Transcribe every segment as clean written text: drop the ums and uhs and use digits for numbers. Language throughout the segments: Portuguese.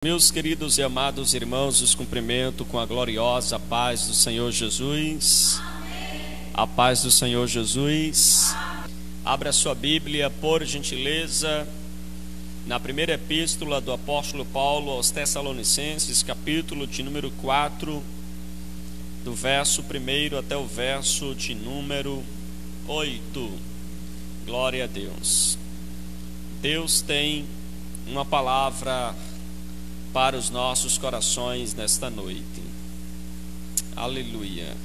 Meus queridos e amados irmãos, os cumprimento com a gloriosa paz do Senhor Jesus. Amém. A paz do Senhor Jesus. Amém. Abra sua Bíblia, por gentileza, na primeira epístola do apóstolo Paulo aos Tessalonicenses, capítulo de número 4, do verso 1 até o verso de número 8. Glória a Deus. Deus tem uma palavra para os nossos corações nesta noite. Aleluia.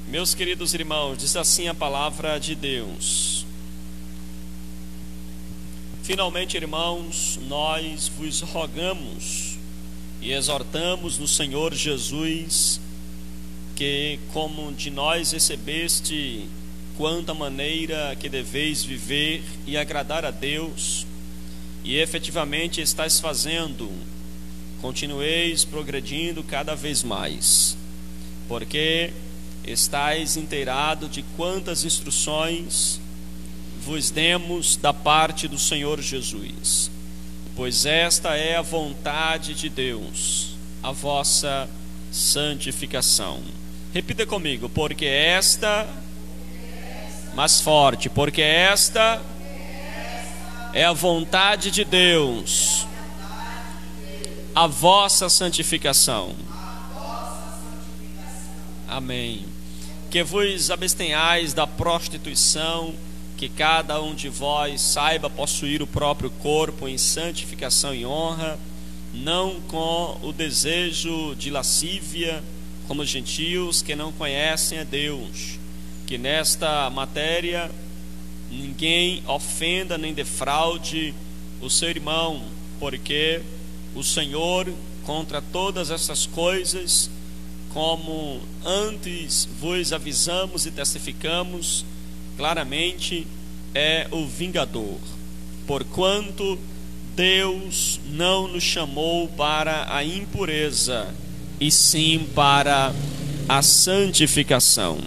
Meus queridos irmãos, diz assim a palavra de Deus: finalmente, irmãos, nós vos rogamos e exortamos no Senhor Jesus que, como de nós recebeste quanta maneira que deveis viver e agradar a Deus, e efetivamente estáis fazendo, continueis progredindo cada vez mais, porque estáis inteirados de quantas instruções vos demos da parte do Senhor Jesus, pois esta é a vontade de Deus, a vossa santificação. Repita comigo: porque esta, mais forte, porque esta é a vontade de Deus, a vossa santificação. Amém. Que vos abstenhais da prostituição, que cada um de vós saiba possuir o próprio corpo em santificação e honra, não com o desejo de lascívia, como os gentios que não conhecem a Deus. Que nesta matéria ninguém ofenda nem defraude o seu irmão, porque o Senhor, contra todas essas coisas, como antes vos avisamos e testificamos claramente, é o vingador. Porquanto Deus não nos chamou para a impureza, e sim para a santificação.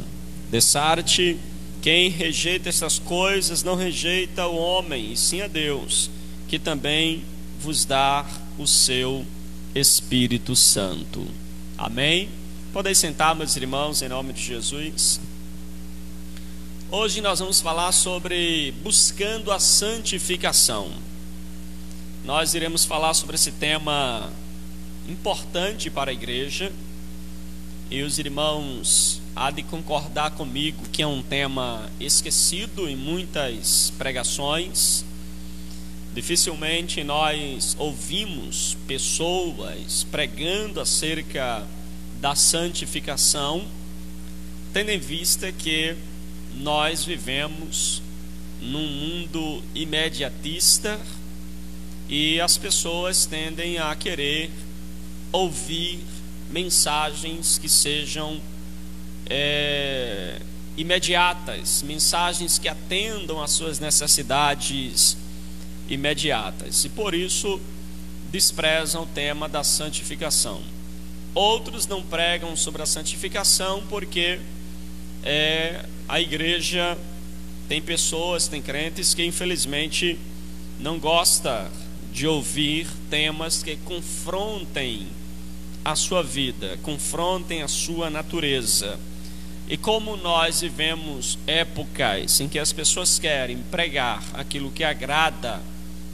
Dessarte, quem rejeita estas coisas não rejeita o homem, e sim a Deus, que também vos dá o seu Espírito Santo. Amém? Podem sentar, meus irmãos, em nome de Jesus. Hoje nós vamos falar sobre buscando a santificação. Nós iremos falar sobre esse tema importante para a igreja, e os irmãos há de concordar comigo que é um tema esquecido em muitas pregações. Dificilmente nós ouvimos pessoas pregando acerca da santificação, tendo em vista que nós vivemos num mundo imediatista e as pessoas tendem a querer ouvir mensagens que sejam imediatas, mensagens que atendam às suas necessidades imediatas, e por isso desprezam o tema da santificação. Outros não pregam sobre a santificação porque a igreja tem pessoas, tem crentes que infelizmente não gostam de ouvir temas que confrontem a sua vida, confrontem a sua natureza. E como nós vivemos épocas em que as pessoas querem pregar aquilo que agrada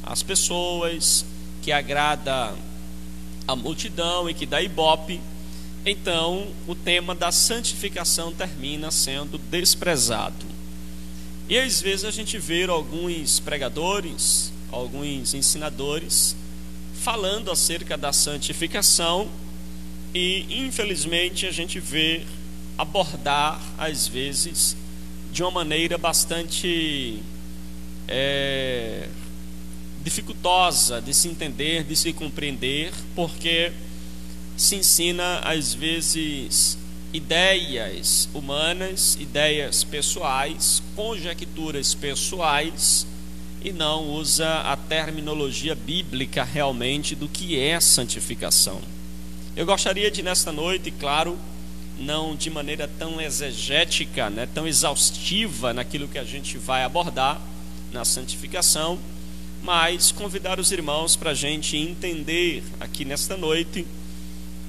as pessoas, que agrada a multidão e que dá ibope, então o tema da santificação termina sendo desprezado. E às vezes a gente vê alguns pregadores, alguns ensinadores falando acerca da santificação, e infelizmente a gente vê abordar às vezes de uma maneira bastante dificultosa de se entender, de se compreender, porque se ensina às vezes ideias humanas, ideias pessoais, conjecturas pessoais, e não usa a terminologia bíblica realmente do que é santificação. Eu gostaria de, nesta noite, claro, não de maneira tão exegética, tão exaustiva naquilo que a gente vai abordar na santificação, mas convidar os irmãos para a gente entender aqui nesta noite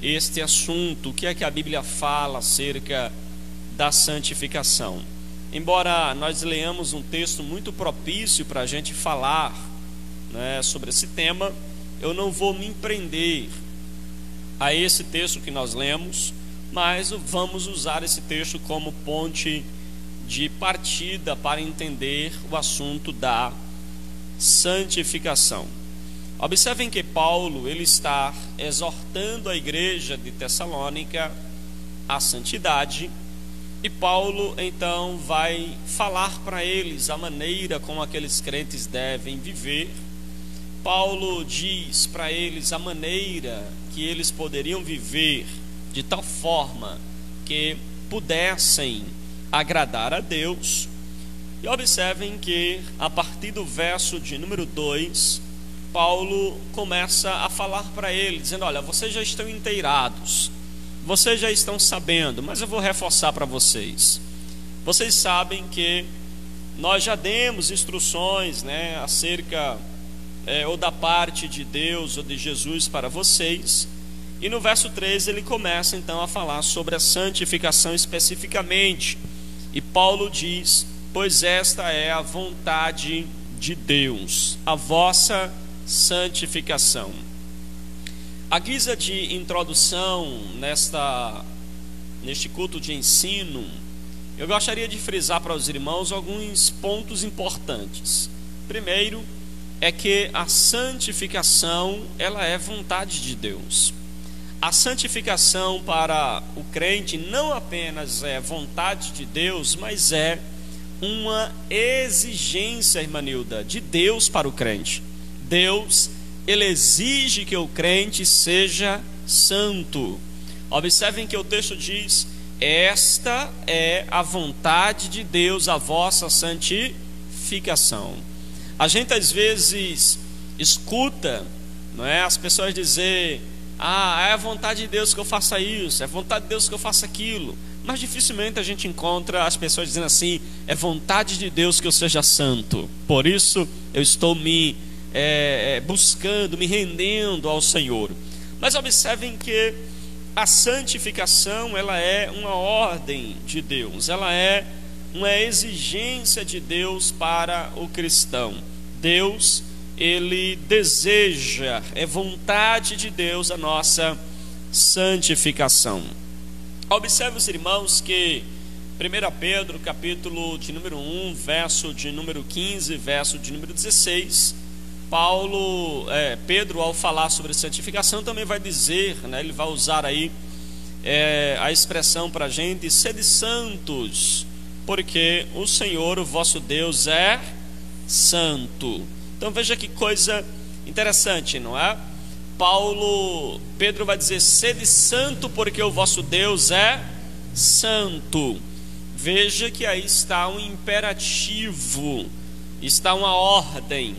este assunto, o que é que a Bíblia fala acerca da santificação. Embora nós leamos um texto muito propício para a gente falar, né, sobre esse tema, eu não vou me prender a esse texto que nós lemos, mas vamos usar esse texto como ponte de partida para entender o assunto da santificação. Observem que Paulo, ele está exortando a igreja de Tessalônica à santidade, e Paulo então vai falar para eles a maneira como aqueles crentes devem viver. Paulo diz para eles a maneira que eles poderiam viver de tal forma que pudessem agradar a Deus. E observem que a partir do verso de número 2, Paulo começa a falar para eles, dizendo: olha, vocês já estão inteirados, vocês já estão sabendo, mas eu vou reforçar para vocês. Vocês sabem que nós já demos instruções, né, acerca ou da parte de Deus ou de Jesus para vocês. E no verso 3 ele começa então a falar sobre a santificação especificamente. E Paulo diz: pois esta é a vontade de Deus, a vossa santificação. A guisa de introdução neste culto de ensino, eu gostaria de frisar para os irmãos alguns pontos importantes. Primeiro, é que a santificação, ela é vontade de Deus. A santificação para o crente não apenas é vontade de Deus, mas é uma exigência, irmã Nilda, de Deus para o crente. Deus, ele exige que o crente seja santo. Observem que o texto diz: esta é a vontade de Deus, a vossa santificação. A gente às vezes escuta, não é, as pessoas dizer: é a vontade de Deus que eu faça isso, é a vontade de Deus que eu faça aquilo. Mas dificilmente a gente encontra as pessoas dizendo assim: é vontade de Deus que eu seja santo, por isso eu estou me buscando, me rendendo ao Senhor. Mas observem que a santificação, ela é uma ordem de Deus, ela é uma exigência de Deus para o cristão. Deus, ele deseja, é vontade de Deus a nossa santificação. Observe os irmãos que 1 Pedro, capítulo de número 1, verso de número 15, verso de número 16, Pedro, ao falar sobre santificação, também vai dizer, né, ele vai usar aí a expressão para a gente: sede santos, porque o Senhor, o vosso Deus, é santo. Então veja que coisa interessante, não é? Pedro vai dizer: sede santo, porque o vosso Deus é santo. Veja que aí está um imperativo, está uma ordem.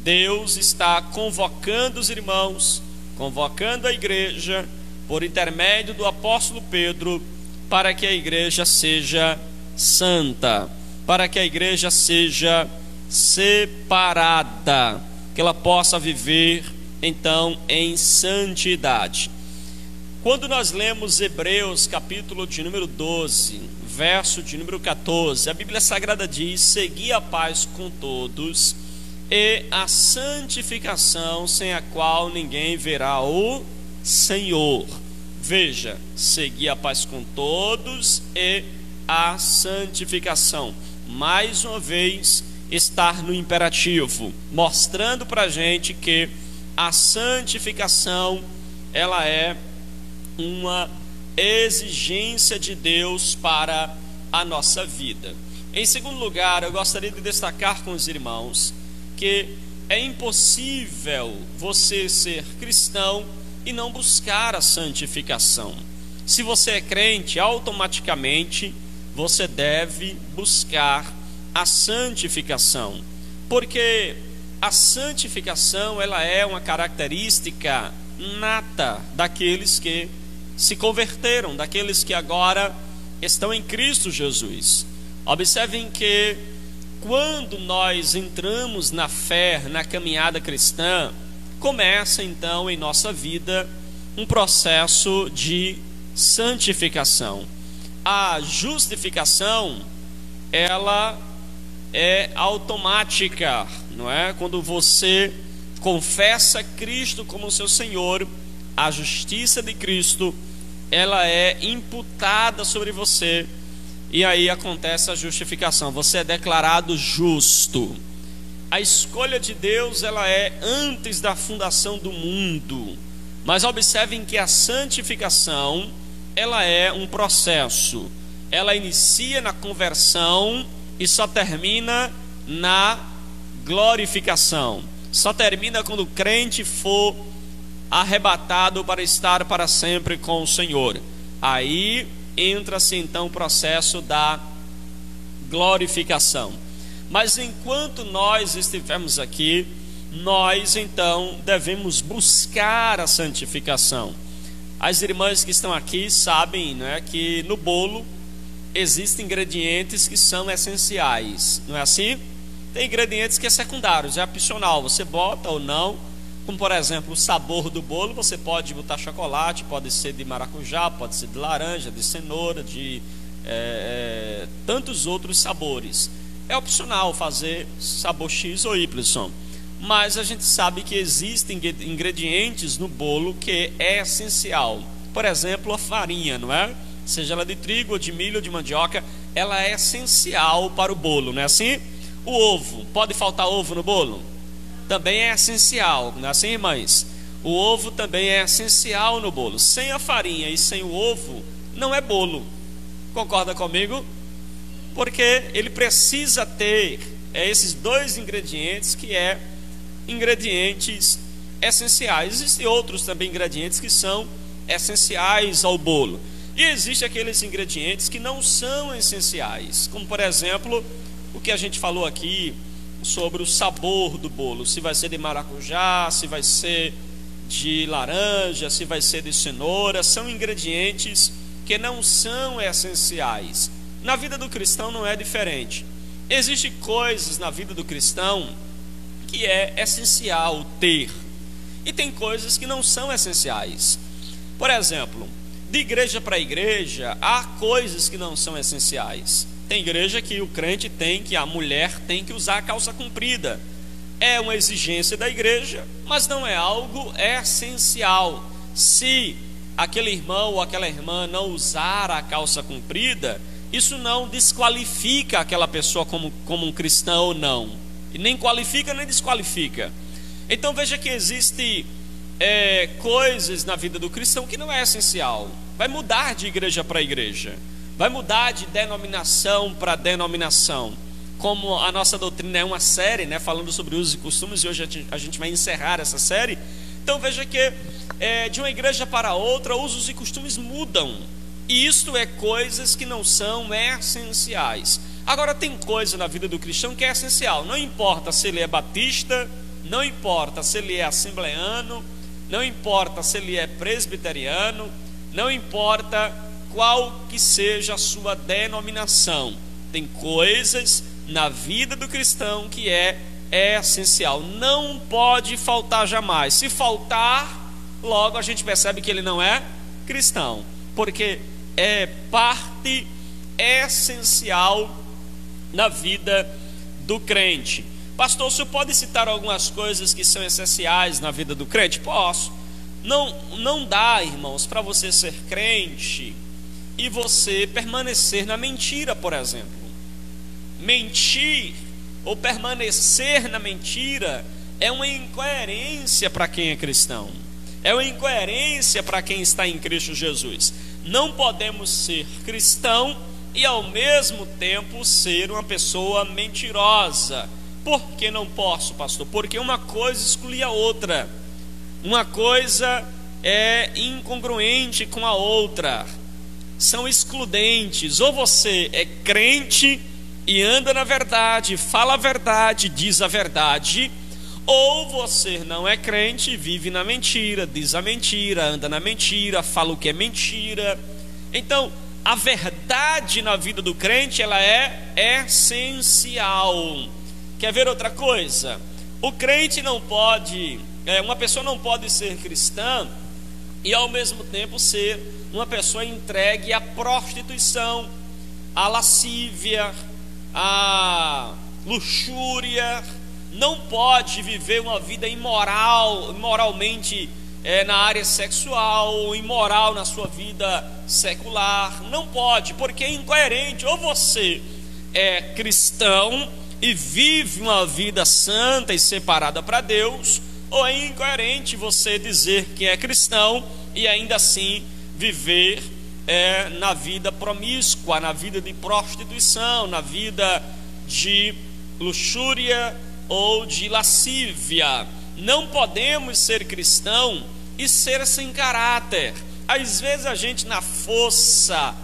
Deus está convocando os irmãos, convocando a igreja, por intermédio do apóstolo Pedro, para que a igreja seja santa, para que a igreja seja separada, que ela possa viver então em santidade. Quando nós lemos Hebreus, capítulo de número 12, verso de número 14, a Bíblia Sagrada diz: segui a paz com todos e a santificação, sem a qual ninguém verá o Senhor. Veja, segui a paz com todos e a santificação. Mais uma vez, estar no imperativo, mostrando para a gente que a santificação, ela é uma exigência de Deus para a nossa vida. Em segundo lugar, eu gostaria de destacar com os irmãos que é impossível você ser cristão e não buscar a santificação. Se você é crente, automaticamente você deve buscar a santificação, porque a santificação, ela é uma característica nata daqueles que se converteram, daqueles que agora estão em Cristo Jesus. Observem que quando nós entramos na fé, na caminhada cristã, começa então em nossa vida um processo de santificação. A justificação, ela é automática, não é? Quando você confessa Cristo como seu Senhor, a justiça de Cristo, ela é imputada sobre você, e aí acontece a justificação. Você é declarado justo. A escolha de Deus, ela é antes da fundação do mundo. Mas observem que a santificação, ela é um processo. Ela inicia na conversão e só termina na glorificação. Só termina quando o crente for arrebatado para estar para sempre com o Senhor. Aí entra-se então o processo da glorificação. Mas enquanto nós estivermos aqui, nós então devemos buscar a santificação. As irmãs que estão aqui sabem, né, que no bolo existem ingredientes que são essenciais, não é assim? Tem ingredientes que é secundários, é opcional, você bota ou não. Como por exemplo o sabor do bolo, você pode botar chocolate, pode ser de maracujá, pode ser de laranja, de cenoura, de tantos outros sabores. É opcional fazer sabor X ou Y, mas a gente sabe que existem ingredientes no bolo que é essencial. Por exemplo, a farinha, não é? Seja ela de trigo, ou de milho, ou de mandioca, ela é essencial para o bolo, não é assim? O ovo, pode faltar ovo no bolo? Também é essencial, não é assim, irmãs? O ovo também é essencial no bolo. Sem a farinha e sem o ovo, não é bolo. Concorda comigo? Porque ele precisa ter esses dois ingredientes, que é ingredientes essenciais. Existem outros também ingredientes que são essenciais ao bolo. E existem aqueles ingredientes que não são essenciais, como por exemplo, o que a gente falou aqui sobre o sabor do bolo. Se vai ser de maracujá, se vai ser de laranja, se vai ser de cenoura. São ingredientes que não são essenciais. Na vida do cristão não é diferente. Existem coisas na vida do cristão que é essencial ter, e tem coisas que não são essenciais. Por exemplo, de igreja para igreja, há coisas que não são essenciais. Tem igreja que o crente tem, que a mulher tem que usar a calça comprida. É uma exigência da igreja, mas não é algo essencial. Se aquele irmão ou aquela irmã não usar a calça comprida, isso não desqualifica aquela pessoa como um cristão ou não. E nem qualifica nem desqualifica. Então veja que existe coisas na vida do cristão que não é essencial. Vai mudar de igreja para igreja, vai mudar de denominação para denominação. Como a nossa doutrina é uma série, né, falando sobre usos e costumes, e hoje a gente vai encerrar essa série. Então veja que de uma igreja para outra, usos e costumes mudam. E isto é coisas que não são essenciais. Agora tem coisa na vida do cristão que é essencial. Não importa se ele é batista, não importa se ele é assembleano, não importa se ele é presbiteriano, não importa qual que seja a sua denominação. Tem coisas na vida do cristão que é essencial. Não pode faltar jamais. Se faltar, logo a gente percebe que ele não é cristão, porque é parte essencial na vida do crente. Pastor, o senhor pode citar algumas coisas que são essenciais na vida do crente? Posso. Não dá, irmãos, para você ser crente e você permanecer na mentira, por exemplo. Mentir ou permanecer na mentira é uma incoerência para quem é cristão. É uma incoerência para quem está em Cristo Jesus. Não podemos ser cristão e ao mesmo tempo ser uma pessoa mentirosa. Por que não posso, pastor? Porque uma coisa exclui a outra. Uma coisa é incongruente com a outra. São excludentes. Ou você é crente e anda na verdade, fala a verdade, diz a verdade, ou você não é crente, vive na mentira, diz a mentira, anda na mentira, fala o que é mentira. Então, a verdade santidade na vida do crente, ela é essencial. Quer ver outra coisa? O crente não pode, uma pessoa não pode ser cristã e ao mesmo tempo ser uma pessoa entregue à prostituição, à lascívia, à luxúria. Não pode viver uma vida imoralmente na área sexual, imoral na sua vida secular. Não pode, porque é incoerente. Ou você é cristão e vive uma vida santa e separada para Deus, ou é incoerente você dizer que é cristão e ainda assim viver na vida promíscua, na vida de prostituição, na vida de luxúria ou de lascívia. Não podemos ser cristão e ser sem caráter. Às vezes a gente, na força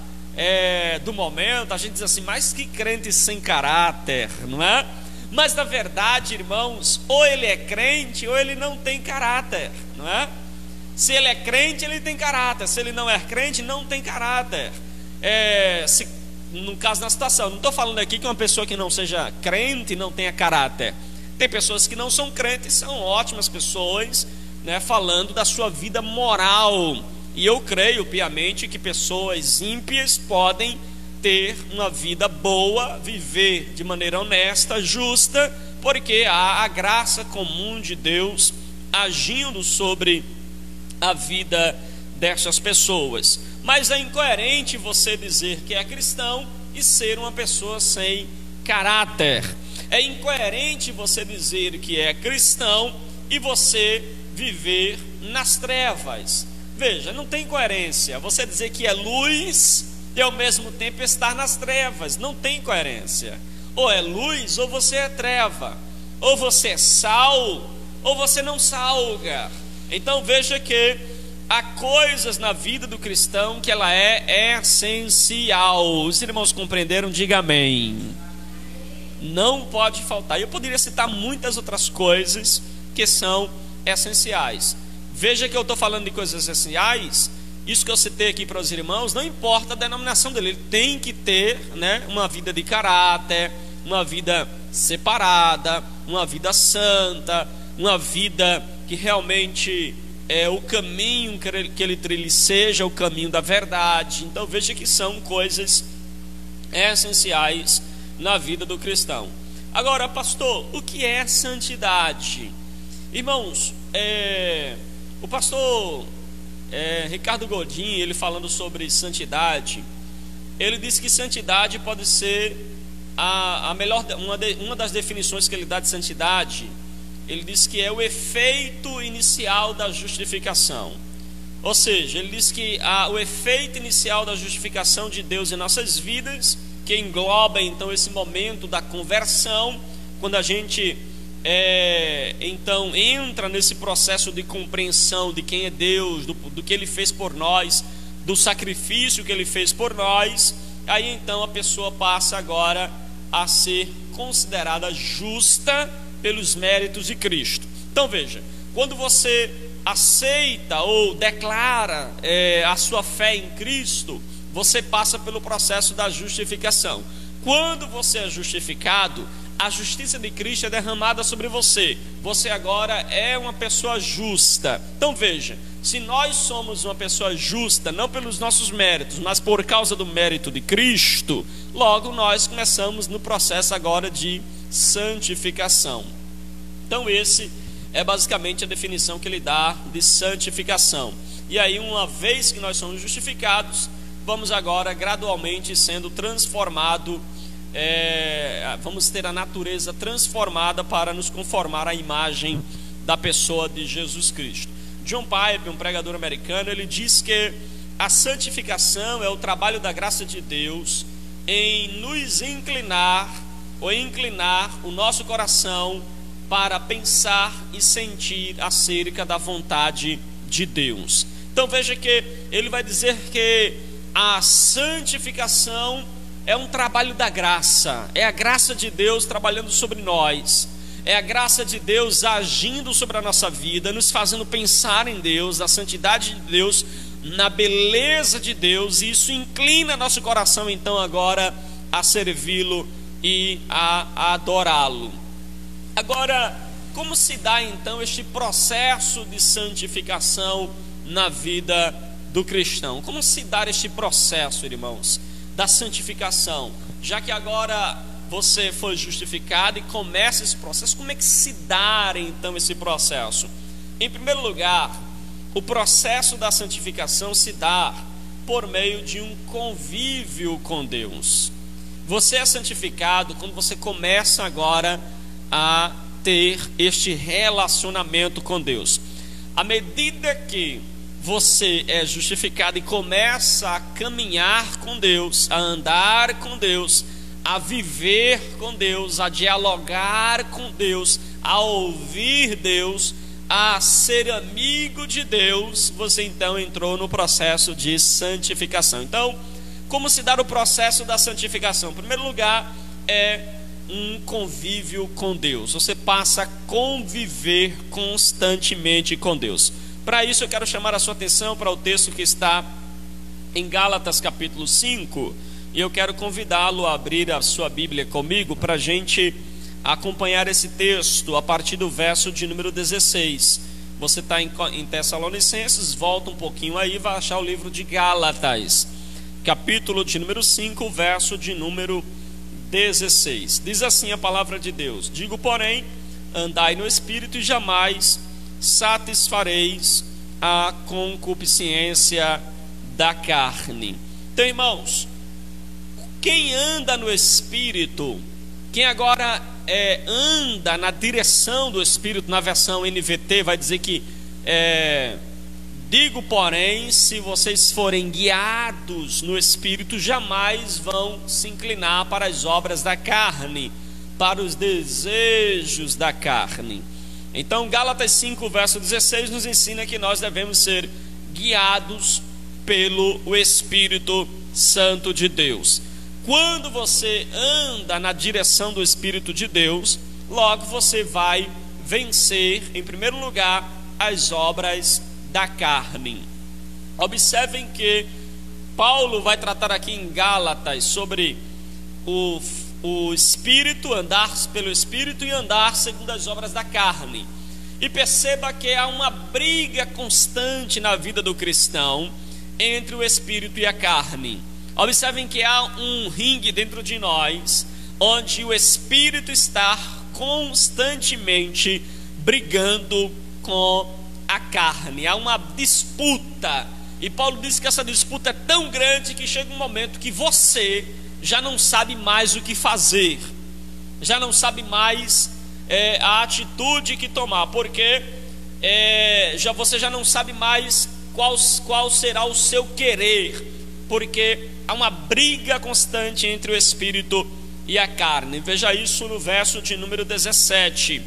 do momento, a gente diz assim, mas que crente sem caráter, não é? Mas na verdade, irmãos, ou ele é crente ou ele não tem caráter, não é? Se ele é crente, ele tem caráter. Se ele não é crente, não tem caráter. No caso da situação, não estou falando aqui que uma pessoa que não seja crente não tenha caráter. Tem pessoas que não são crentes, são ótimas pessoas, né, falando da sua vida moral. E eu creio piamente que pessoas ímpias podem ter uma vida boa, viver de maneira honesta, justa, porque há a graça comum de Deus agindo sobre a vida dessas pessoas. Mas é incoerente você dizer que é cristão e ser uma pessoa sem caráter. É incoerente você dizer que é cristão e você viver nas trevas. Veja, não tem coerência você dizer que é luz e ao mesmo tempo estar nas trevas. Não tem coerência. Ou é luz ou você é treva. Ou você é sal ou você não salga. Então veja que há coisas na vida do cristão que ela é essencial. Os irmãos compreenderam? Diga amém. Não pode faltar. Eu poderia citar muitas outras coisas que são essenciais. Veja que eu estou falando de coisas essenciais. Isso que eu citei aqui para os irmãos, não importa a denominação dele. Ele tem que ter, né, uma vida de caráter, uma vida separada, uma vida santa, uma vida que realmente o caminho que ele trilhe seja o caminho da verdade. Então veja que são coisas essenciais na vida do cristão. Agora, pastor, o que é santidade? Irmãos, o pastor Ricardo Godin, ele falando sobre santidade, ele disse que santidade pode ser uma das definições que ele dá de santidade. Ele diz que é o efeito inicial da justificação. Ou seja, ele diz que o efeito inicial da justificação de Deus em nossas vidas, que engloba então esse momento da conversão, quando a gente então entra nesse processo de compreensão de quem é Deus, do que Ele fez por nós, do sacrifício que Ele fez por nós. Aí então a pessoa passa agora a ser considerada justa pelos méritos de Cristo. Então veja, quando você aceita ou declara a sua fé em Cristo, você passa pelo processo da justificação. Quando você é justificado, a justiça de Cristo é derramada sobre você. Você agora é uma pessoa justa. Então veja, se nós somos uma pessoa justa, não pelos nossos méritos, mas por causa do mérito de Cristo, logo nós começamos no processo agora de santificação. Então esse é basicamente a definição que ele dá de santificação. E aí, uma vez que nós somos justificados, vamos agora gradualmente sendo transformado, vamos ter a natureza transformada para nos conformar à imagem da pessoa de Jesus Cristo. John Piper, um pregador americano, ele diz que a santificação é o trabalho da graça de Deus em nos inclinar o nosso coração para pensar e sentir acerca da vontade de Deus. Então veja que ele vai dizer que a santificação é um trabalho da graça, é a graça de Deus trabalhando sobre nós, é a graça de Deus agindo sobre a nossa vida, nos fazendo pensar em Deus, a santidade de Deus na beleza de Deus, e isso inclina nosso coração então agora a servi-lo e a adorá-lo. Agora, como se dá então este processo de santificação na vida do cristão? Como se dá este processo, irmãos, da santificação? Já que agora você foi justificado e começa esse processo, como é que se dá então esse processo? Em primeiro lugar, o processo da santificação se dá por meio de um convívio com Deus. Você é santificado quando você começa agora a ter este relacionamento com Deus. À medida que você é justificado e começa a caminhar com Deus, a andar com Deus, a viver com Deus, a dialogar com Deus, a ouvir Deus, a ser amigo de Deus, você então entrou no processo de santificação. Então, como se dá o processo da santificação? Em primeiro lugar, é um convívio com Deus. Você passa a conviver constantemente com Deus. Para isso eu quero chamar a sua atenção para o texto que está em Gálatas capítulo 5, e eu quero convidá-lo a abrir a sua Bíblia comigo para a gente acompanhar esse texto a partir do verso de número 16. Você está em Tessalonicenses, volta um pouquinho aí, vai achar o livro de Gálatas, capítulo de número 5, verso de número 16. Diz assim a palavra de Deus: digo, porém, andai no Espírito e jamais satisfareis a concupiscência da carne. Então, irmãos, quem anda no Espírito, quem agora anda na direção do Espírito, na versão NVT vai dizer que digo, porém, se vocês forem guiados no Espírito, jamais vão se inclinar para as obras da carne, para os desejos da carne. Então Gálatas 5, verso 16 nos ensina que nós devemos ser guiados pelo Espírito Santo de Deus. Quando você anda na direção do Espírito de Deus, logo você vai vencer, em primeiro lugar, as obras da carne. Observem que Paulo vai tratar aqui em Gálatas sobre o Espírito, andar pelo Espírito e andar segundo as obras da carne. E perceba que há uma briga constante na vida do cristão entre o Espírito e a carne. Observem que há um ringue dentro de nós, onde o Espírito está constantemente brigando com a carne. Há uma disputa, e Paulo diz que essa disputa é tão grande que chega um momento que você já não sabe mais o que fazer, já não sabe mais a atitude que tomar, porque você já não sabe mais qual será o seu querer, porque há uma briga constante entre o Espírito e a carne. Veja isso no verso de número 17: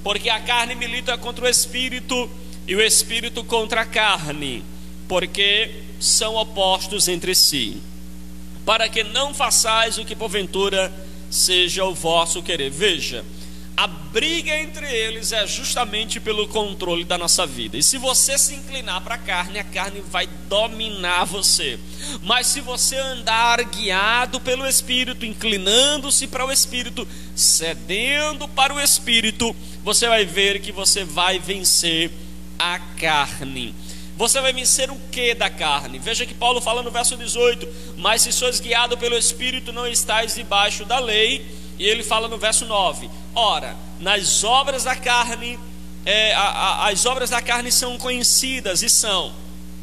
porque a carne milita contra o Espírito e o Espírito contra a carne, porque são opostos entre si, para que não façais o que porventura seja o vosso querer. Veja, a briga entre eles é justamente pelo controle da nossa vida. E se você se inclinar para a carne vai dominar você. Mas se você andar guiado pelo Espírito, inclinando-se para o Espírito, cedendo para o Espírito, você vai ver que você vai vencer a carne. Você vai vencer o que da carne? Veja que Paulo fala no verso 18: mas se sois guiado pelo Espírito, não estáis debaixo da lei. E ele fala no verso 9: ora, nas obras da carne, as obras da carne são conhecidas, e são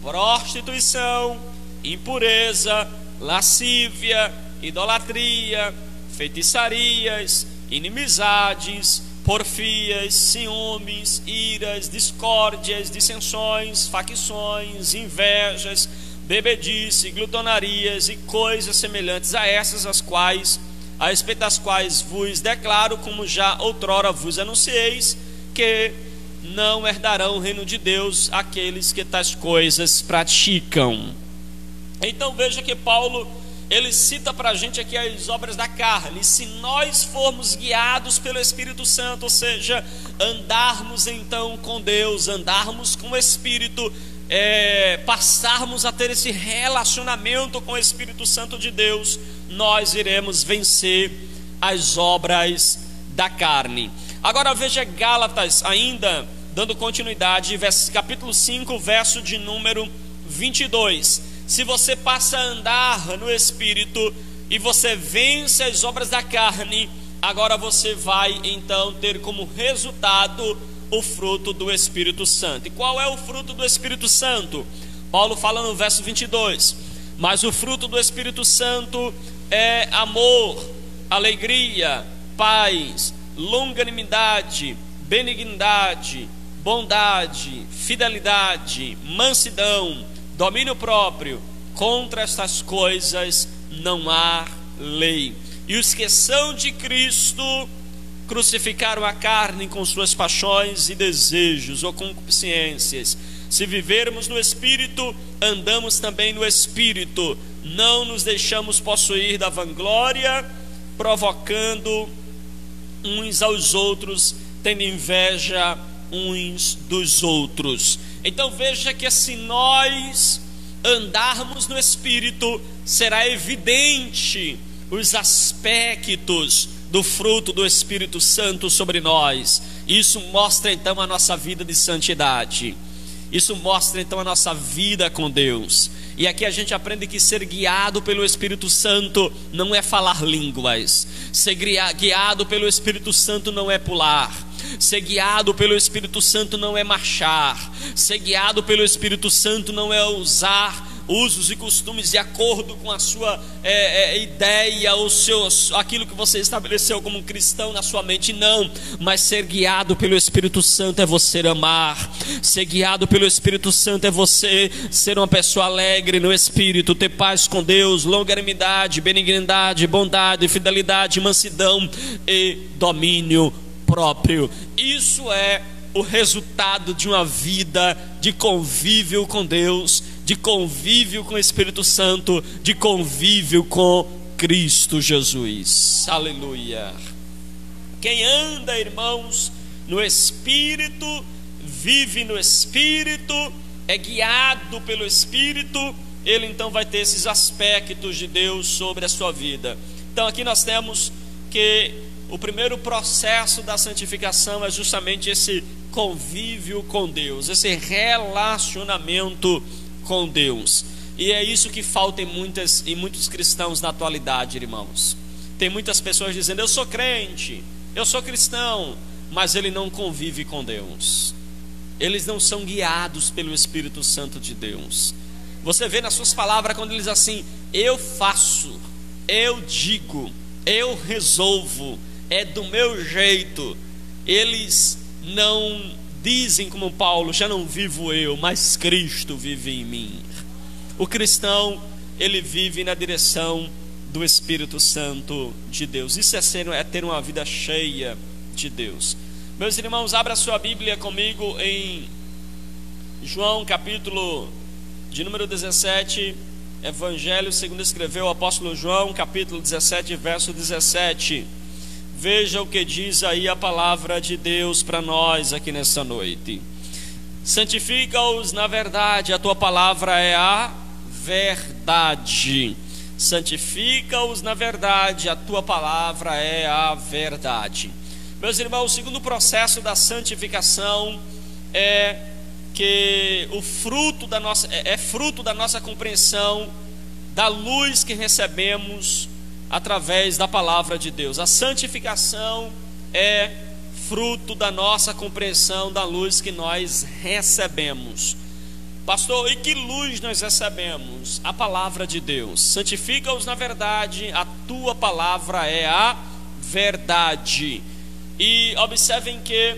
prostituição, impureza, lascívia, idolatria, feitiçarias, inimizades, porfias, ciúmes, iras, discórdias, dissensões, facções, invejas, bebedice, glutonarias e coisas semelhantes a essas, a respeito das quais vos declaro, como já outrora vos anuncieis, que não herdarão o reino de Deus aqueles que tais coisas praticam. Então veja que Paulo, ele cita para a gente aqui as obras da carne. E se nós formos guiados pelo Espírito Santo, ou seja, andarmos então com Deus, andarmos com o Espírito, passarmos a ter esse relacionamento com o Espírito Santo de Deus, nós iremos vencer as obras da carne. Agora veja Gálatas, ainda dando continuidade, capítulo 5, verso de número 22. Se você passa a andar no Espírito e você vence as obras da carne, agora você vai então ter como resultado o fruto do Espírito Santo. E qual é o fruto do Espírito Santo? Paulo fala no verso 22: mas o fruto do Espírito Santo é amor, alegria, paz, longanimidade, benignidade, bondade, fidelidade, mansidão, domínio próprio. Contra estas coisas não há lei. E os que são de Cristo crucificaram a carne com suas paixões e desejos ou concupiscências. Se vivermos no Espírito, andamos também no Espírito. Não nos deixamos possuir da vanglória, provocando uns aos outros, tendo inveja uns dos outros. Então veja que se nós andarmos no Espírito, será evidente os aspectos do fruto do Espírito Santo sobre nós. Isso mostra então a nossa vida de santidade. Isso mostra então a nossa vida com Deus. E aqui a gente aprende que ser guiado pelo Espírito Santo não é falar línguas. Ser guiado pelo Espírito Santo não é pular. Ser guiado pelo Espírito Santo não é marchar. Ser guiado pelo Espírito Santo não é usar usos e costumes de acordo com a sua ideia, aquilo que você estabeleceu como cristão na sua mente. Não, mas ser guiado pelo Espírito Santo é você amar. Ser guiado pelo Espírito Santo é você ser uma pessoa alegre no Espírito, ter paz com Deus, longanimidade, benignidade, bondade, fidelidade, mansidão e domínio próprio. Isso é o resultado de uma vida de convívio com Deus, de convívio com o Espírito Santo, de convívio com Cristo Jesus. Aleluia. Quem anda, irmãos, no Espírito, vive no Espírito, é guiado pelo Espírito, ele então vai ter esses aspectos de Deus sobre a sua vida. Então aqui nós temos que o primeiro processo da santificação é justamente esse convívio com Deus, esse relacionamento com Deus. E é isso que falta em muitos cristãos na atualidade, irmãos. Tem muitas pessoas dizendo: eu sou crente, eu sou cristão, mas ele não convive com Deus. Eles não são guiados pelo Espírito Santo de Deus. Você vê nas suas palavras quando eles assim: eu faço, eu digo, eu resolvo, é do meu jeito. Eles não dizem como Paulo: já não vivo eu, mas Cristo vive em mim. O cristão, ele vive na direção do Espírito Santo de Deus. Isso é ter uma vida cheia de Deus. Meus irmãos, abra sua Bíblia comigo em João capítulo de número 17, Evangelho segundo escreveu o apóstolo João, capítulo 17, verso 17. Veja o que diz aí a palavra de Deus para nós aqui nessa noite. Santifica-os na verdade, a tua palavra é a verdade. Santifica-os na verdade, a tua palavra é a verdade. Meus irmãos, o segundo processo da santificação é que o fruto da nossa fruto da nossa compreensão da luz que recebemos através da palavra de Deus. A santificação é fruto da nossa compreensão da luz que nós recebemos. Pastor, e que luz nós recebemos? A palavra de Deus. Santifica-os na verdade, a tua palavra é a verdade. E observem que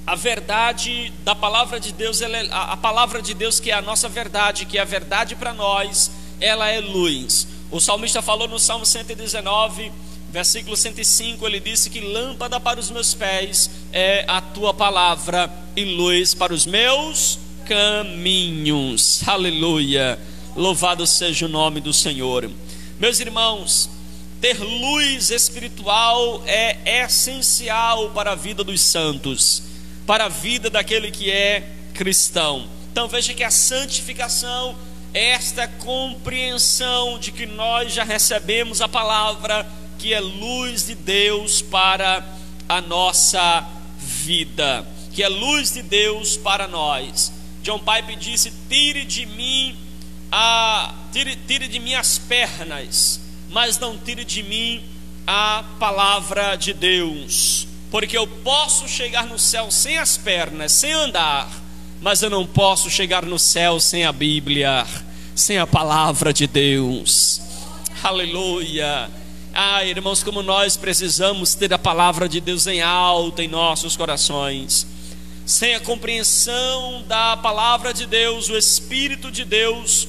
a verdade da palavra de Deus, a palavra de Deus que é a nossa verdade, que é a verdade para nós, ela é luz. O salmista falou no Salmo 119, versículo 105, ele disse que lâmpada para os meus pés é a tua palavra e luz para os meus caminhos. Aleluia, louvado seja o nome do Senhor. Meus irmãos, ter luz espiritual é essencial para a vida dos santos, para a vida daquele que é cristão. Então veja que a santificação é esta compreensão de que nós já recebemos a palavra, que é luz de Deus para a nossa vida, que é luz de Deus para nós. John Piper disse: tire de mim as pernas, mas não tire de mim a palavra de Deus, porque eu posso chegar no céu sem as pernas, sem andar, mas eu não posso chegar no céu sem a Bíblia, sem a palavra de Deus. Aleluia. Irmãos, como nós precisamos ter a palavra de Deus em alta em nossos corações. Sem a compreensão da palavra de Deus, o Espírito de Deus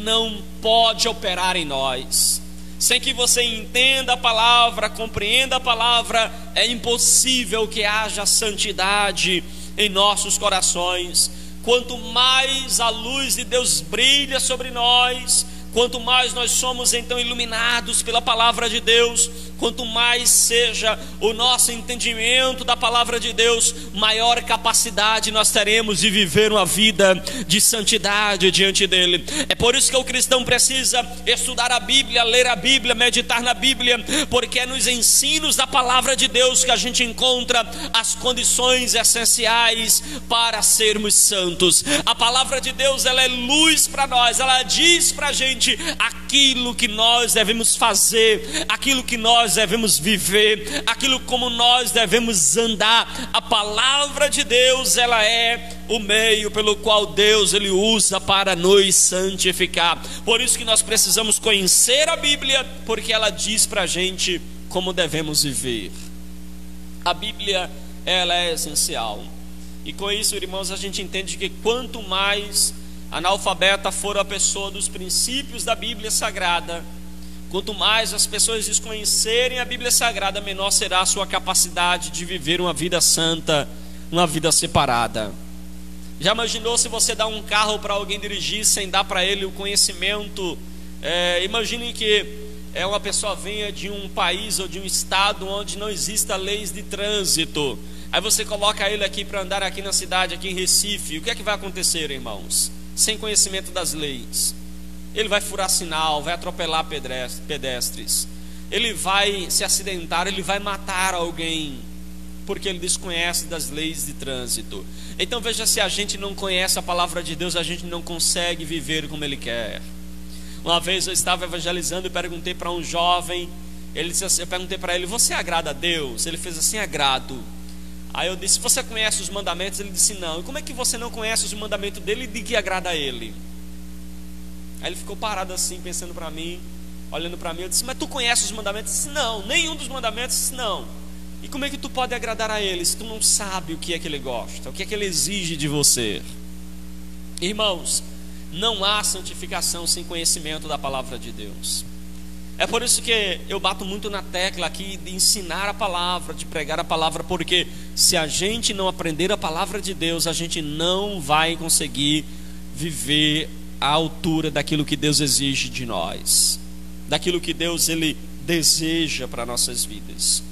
não pode operar em nós. Sem que você entenda a palavra, compreenda a palavra, é impossível que haja santidade em nossos corações. Quanto mais a luz de Deus brilha sobre nós, quanto mais nós somos então iluminados pela palavra de Deus, quanto mais seja o nosso entendimento da palavra de Deus, maior capacidade nós teremos de viver uma vida de santidade diante dele. É por isso que o cristão precisa estudar a Bíblia, ler a Bíblia, meditar na Bíblia, porque é nos ensinos da palavra de Deus que a gente encontra as condições essenciais para sermos santos. A palavra de Deus, ela é luz para nós, ela diz para a gente aquilo que nós devemos fazer, aquilo que nós devemos viver, aquilo como nós devemos andar. A palavra de Deus, ela é o meio pelo qual Deus ele usa para nos santificar. Por isso que nós precisamos conhecer a Bíblia, porque ela diz para a gente como devemos viver. A Bíblia, ela é essencial. E com isso, irmãos, a gente entende que quanto mais analfabeta for a pessoa dos princípios da Bíblia Sagrada, quanto mais as pessoas desconhecerem a Bíblia Sagrada, menor será a sua capacidade de viver uma vida santa, uma vida separada. Já imaginou se você dá um carro para alguém dirigir sem dar para ele o conhecimento? Imagine que uma pessoa venha de um país ou de um estado onde não exista leis de trânsito. Aí você coloca ele aqui para andar aqui na cidade, aqui em Recife. O que é que vai acontecer, irmãos? Sem conhecimento das leis, ele vai furar sinal, vai atropelar pedestres, ele vai se acidentar, ele vai matar alguém, porque ele desconhece das leis de trânsito. Então veja, se a gente não conhece a palavra de Deus, a gente não consegue viver como ele quer. Uma vez eu estava evangelizando e perguntei para um jovem, eu perguntei para ele: você agrada a Deus? Ele fez assim: agrado. Aí eu disse: você conhece os mandamentos? Ele disse: não. E como é que você não conhece os mandamentos dele e de que agrada a ele? Aí ele ficou parado assim, pensando para mim, olhando para mim. Eu disse: mas tu conheces os mandamentos? Eu disse: não, nenhum dos mandamentos. Eu disse: não. E como é que tu pode agradar a ele se tu não sabe o que é que ele gosta, o que é que ele exige de você? Irmãos, não há santificação sem conhecimento da palavra de Deus. É por isso que eu bato muito na tecla aqui de ensinar a palavra, de pregar a palavra, porque se a gente não aprender a palavra de Deus, a gente não vai conseguir viver à altura daquilo que Deus exige de nós, daquilo que Deus ele deseja para nossas vidas.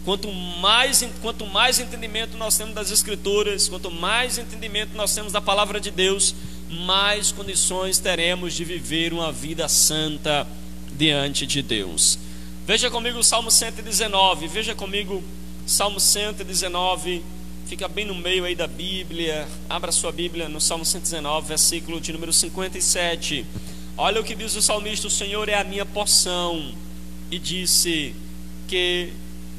Quanto mais entendimento nós temos das Escrituras, quanto mais entendimento nós temos da palavra de Deus, mais condições teremos de viver uma vida santa diante de Deus. Veja comigo o Salmo 119. Veja comigo Salmo 119. Fica bem no meio aí da Bíblia. Abra sua Bíblia no Salmo 119, versículo de número 57. Olha o que diz o salmista: o Senhor é a minha porção, e disse que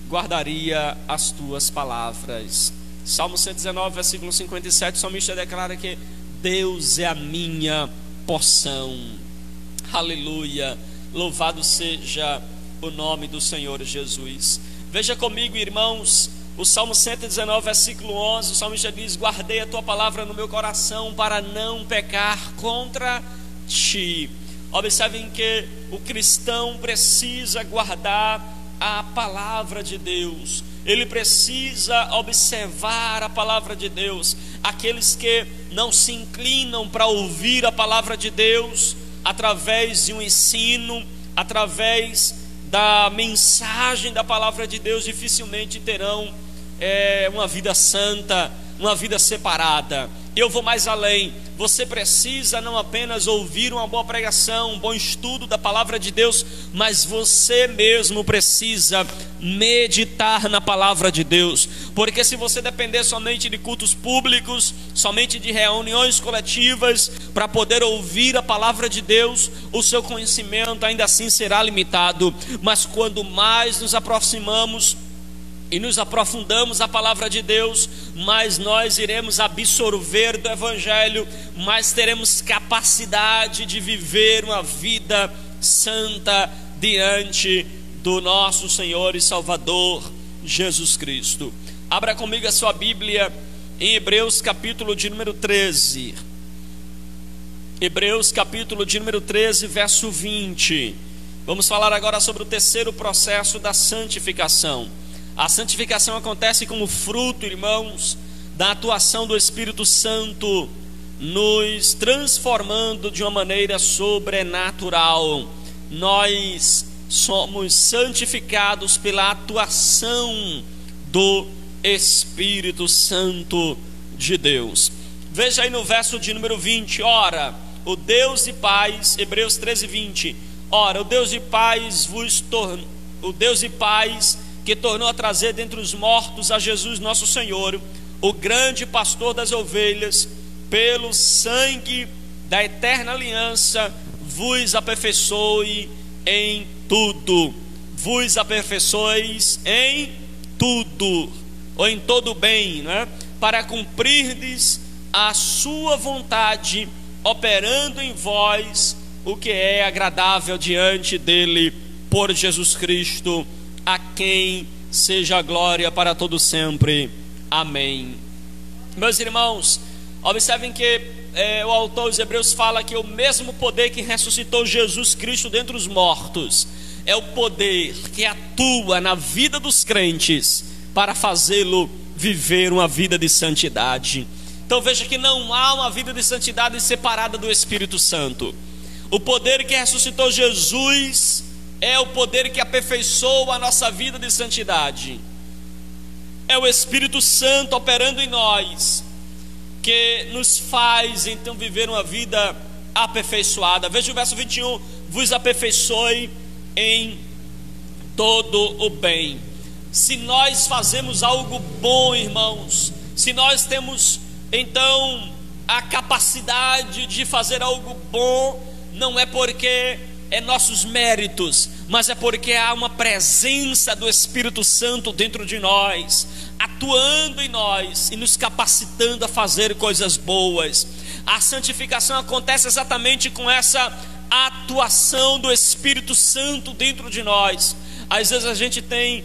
guardaria as tuas palavras. Salmo 119, versículo 57. O salmista declara que Deus é a minha porção. Aleluia. Louvado seja o nome do Senhor Jesus. Veja comigo, irmãos, o Salmo 119, versículo 11. O salmista diz: guardei a tua palavra no meu coração para não pecar contra ti. Observem que o cristão precisa guardar a palavra de Deus. Ele precisa observar a palavra de Deus. Aqueles que não se inclinam para ouvir a palavra de Deus através de um ensino, através da mensagem da palavra de Deus, dificilmente terão uma vida santa, uma vida separada. Eu vou mais além. Você precisa não apenas ouvir uma boa pregação, um bom estudo da palavra de Deus, mas você mesmo precisa meditar na palavra de Deus. Porque se você depender somente de cultos públicos, somente de reuniões coletivas para poder ouvir a palavra de Deus, o seu conhecimento ainda assim será limitado. Mas quando mais nos aproximamos e nos aprofundamos a palavra de Deus, mais nós iremos absorver do Evangelho, mais teremos capacidade de viver uma vida santa diante do nosso Senhor e Salvador Jesus Cristo. Abra comigo a sua Bíblia em Hebreus capítulo de número 13. Hebreus capítulo de número 13, verso 20. Vamos falar agora sobre o terceiro processo da santificação. A santificação acontece como fruto, irmãos, da atuação do Espírito Santo, nos transformando de uma maneira sobrenatural. Nós somos santificados pela atuação do Espírito Santo de Deus. Veja aí no verso de número 20. Ora, o Deus de paz, Hebreus 13, 20. Ora, o Deus de paz que tornou a trazer dentre os mortos a Jesus nosso Senhor, o grande pastor das ovelhas, pelo sangue da eterna aliança, vos aperfeiçoe em tudo. Vos aperfeiçoeis em tudo, ou em todo bem, né? Para cumprirdes a sua vontade, operando em vós o que é agradável diante dele, por Jesus Cristo, a quem seja a glória para todo sempre. Amém. Meus irmãos, observem que o autor dos Hebreus fala que o mesmo poder que ressuscitou Jesus Cristo dentre os mortos é o poder que atua na vida dos crentes para fazê-lo viver uma vida de santidade. Então veja que não há uma vida de santidade separada do Espírito Santo. O poder que ressuscitou Jesus é o poder que aperfeiçoa a nossa vida de santidade. É o Espírito Santo operando em nós que nos faz então viver uma vida aperfeiçoada. Veja o verso 21: vos aperfeiçoe em todo o bem. Se nós fazemos algo bom, irmãos, se nós temos então a capacidade de fazer algo bom, não é porque é nossos méritos, mas é porque há uma presença do Espírito Santo dentro de nós, atuando em nós e nos capacitando a fazer coisas boas. A santificação acontece exatamente com essa atuação do Espírito Santo dentro de nós. Às vezes a gente tem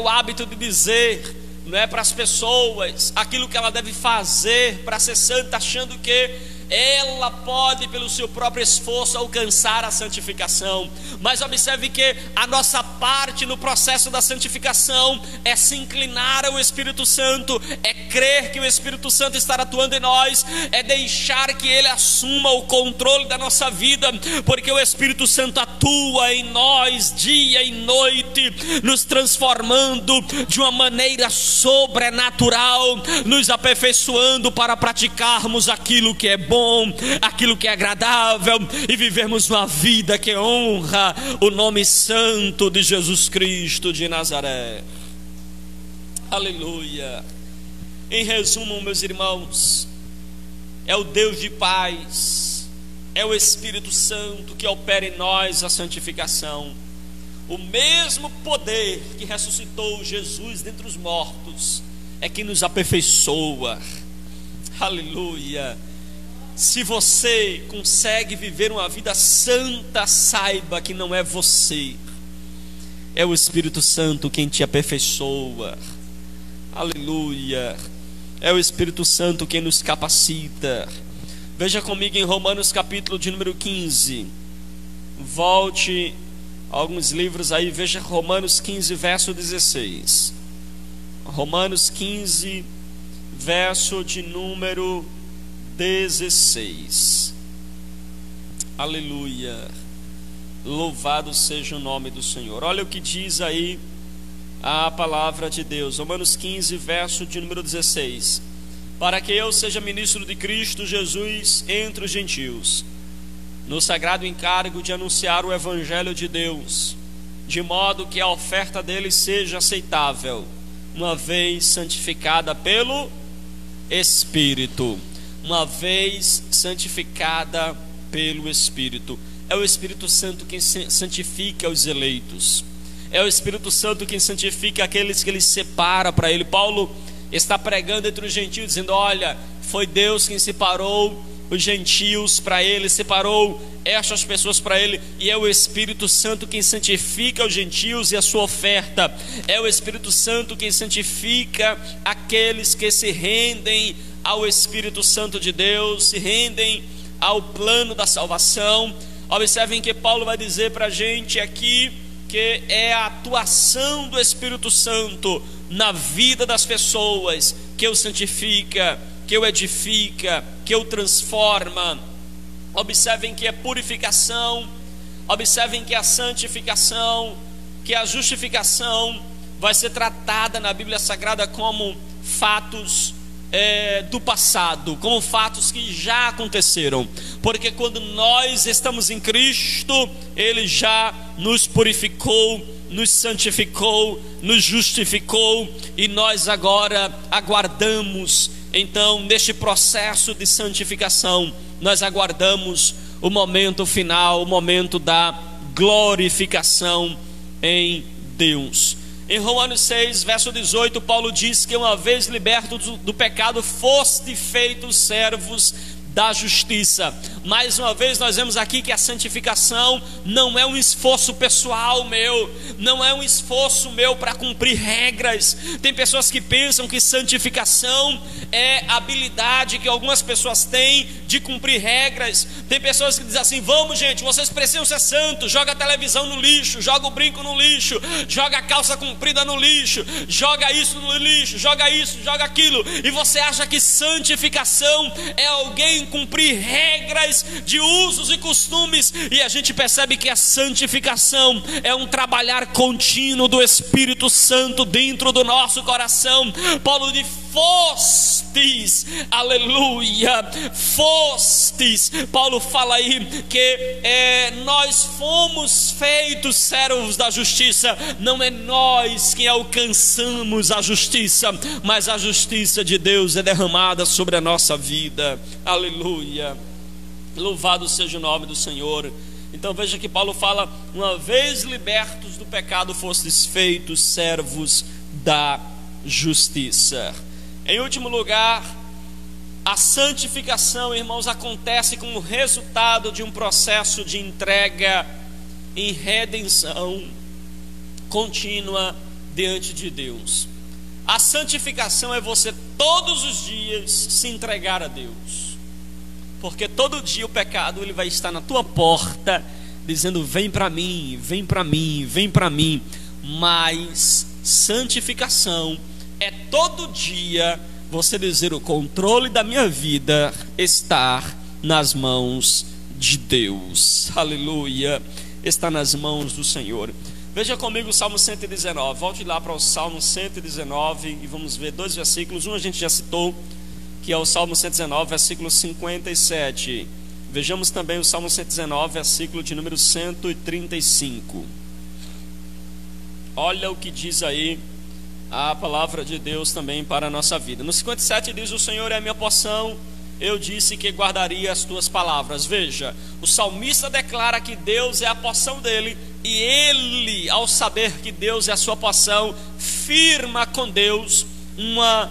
o hábito de dizer, não é, para as pessoas aquilo que ela deve fazer para ser santa, achando que ela pode pelo seu próprio esforço alcançar a santificação. Mas observe que a nossa parte no processo da santificação é se inclinar ao Espírito Santo, é crer que o Espírito Santo está atuando em nós, é deixar que Ele assuma o controle da nossa vida, porque o Espírito Santo atua em nós dia e noite, nos transformando de uma maneira sobrenatural, nos aperfeiçoando para praticarmos aquilo que é bom, aquilo que é agradável, e vivermos uma vida que honra o nome santo de Jesus Cristo de Nazaré. Aleluia. Em resumo, meus irmãos, é o Deus de paz, é o Espírito Santo que opera em nós a santificação. O mesmo poder que ressuscitou Jesus dentre os mortos é que nos aperfeiçoa. Aleluia. Se você consegue viver uma vida santa, saiba que não é você, é o Espírito Santo quem te aperfeiçoa. Aleluia. É o Espírito Santo quem nos capacita. Veja comigo em Romanos capítulo de número 15. Volte a alguns livros aí, veja Romanos 15, verso 16. Romanos 15, verso de número 16. Aleluia. Louvado seja o nome do Senhor. Olha o que diz aí a palavra de Deus. Romanos 15, verso de número 16. para que eu seja ministro de Cristo Jesus entre os gentios, no sagrado encargo de anunciar o Evangelho de Deus, de modo que a oferta dele seja aceitável, uma vez santificada pelo Espírito. Uma vez santificada pelo Espírito. É o Espírito Santo quem santifica os eleitos. É o Espírito Santo quem santifica aqueles que ele separa para ele. Paulo está pregando entre os gentios, dizendo: olha, foi Deus quem separou os gentios para ele, separou estas pessoas para ele, e é o Espírito Santo quem santifica os gentios e a sua oferta. É o Espírito Santo quem santifica aqueles que se rendem ao Espírito Santo de Deus, se rendem ao plano da salvação. Observem que Paulo vai dizer para a gente aqui que é a atuação do Espírito Santo na vida das pessoas que o santifica, que o edifica, que o transforma. Observem que é purificação, observem que a santificação, que a justificação vai ser tratada na Bíblia Sagrada como fatos do passado, como fatos que já aconteceram, porque quando nós estamos em Cristo, Ele já nos purificou, nos santificou, nos justificou, e nós agora aguardamos. Então, neste processo de santificação, nós aguardamos o momento final, o momento da glorificação em Deus. Em Romanos 6, verso 18, Paulo diz que uma vez libertos do pecado, foste feitos servos da justiça. Mais uma vez nós vemos aqui que a santificação não é um esforço pessoal meu, não é um esforço meu para cumprir regras. Tem pessoas que pensam que santificação é a habilidade que algumas pessoas têm de cumprir regras. Tem pessoas que dizem assim: vamos gente, vocês precisam ser santos, joga a televisão no lixo, joga o brinco no lixo, joga a calça comprida no lixo, joga isso no lixo, joga isso, joga aquilo, e você acha que santificação é alguém cumprir regras de usos e costumes, e a gente percebe que a santificação é um trabalhar contínuo do Espírito Santo dentro do nosso coração. Paulo diz: fostes, aleluia, fostes. Paulo fala aí que nós fomos feitos servos da justiça. Não é nós que alcançamos a justiça, mas a justiça de Deus é derramada sobre a nossa vida. Aleluia, louvado seja o nome do Senhor. Então veja que Paulo fala: uma vez libertos do pecado, fostes feitos servos da justiça. Em último lugar, a santificação, irmãos, acontece como resultado de um processo de entrega em redenção contínua diante de Deus. A santificação é você todos os dias se entregar a Deus, porque todo dia o pecado ele vai estar na tua porta dizendo: vem para mim, vem para mim, vem para mim. Mas santificação é todo dia você dizer: o controle da minha vida está nas mãos de Deus. Aleluia, está nas mãos do Senhor. Veja comigo o Salmo 119, volte lá para o Salmo 119 e vamos ver dois versículos. Um a gente já citou, que é o Salmo 119, versículo 57. Vejamos também o Salmo 119, versículo de número 135. Olha o que diz aí a palavra de Deus também para a nossa vida. No 57 diz: o Senhor é a minha porção, eu disse que guardaria as tuas palavras. Veja, o salmista declara que Deus é a porção dele, e ele, ao saber que Deus é a sua porção, firma com Deus uma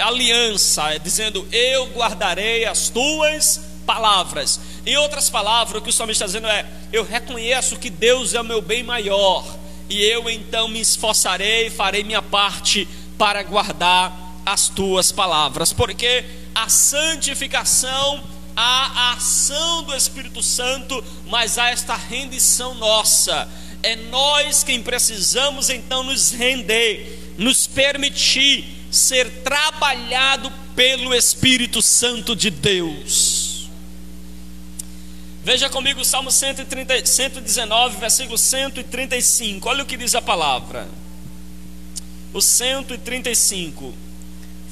aliança, dizendo: eu guardarei as tuas palavras. Em outras palavras, o que o salmista está dizendo é: eu reconheço que Deus é o meu bem maior, e eu então me esforçarei, farei minha parte para guardar as tuas palavras. Porque a santificação, há a ação do Espírito Santo, mas há esta rendição nossa. É nós quem precisamos então nos render, nos permitir ser trabalhado pelo Espírito Santo de Deus. Veja comigo o Salmo 119, versículo 135. Olha o que diz a palavra. O 135: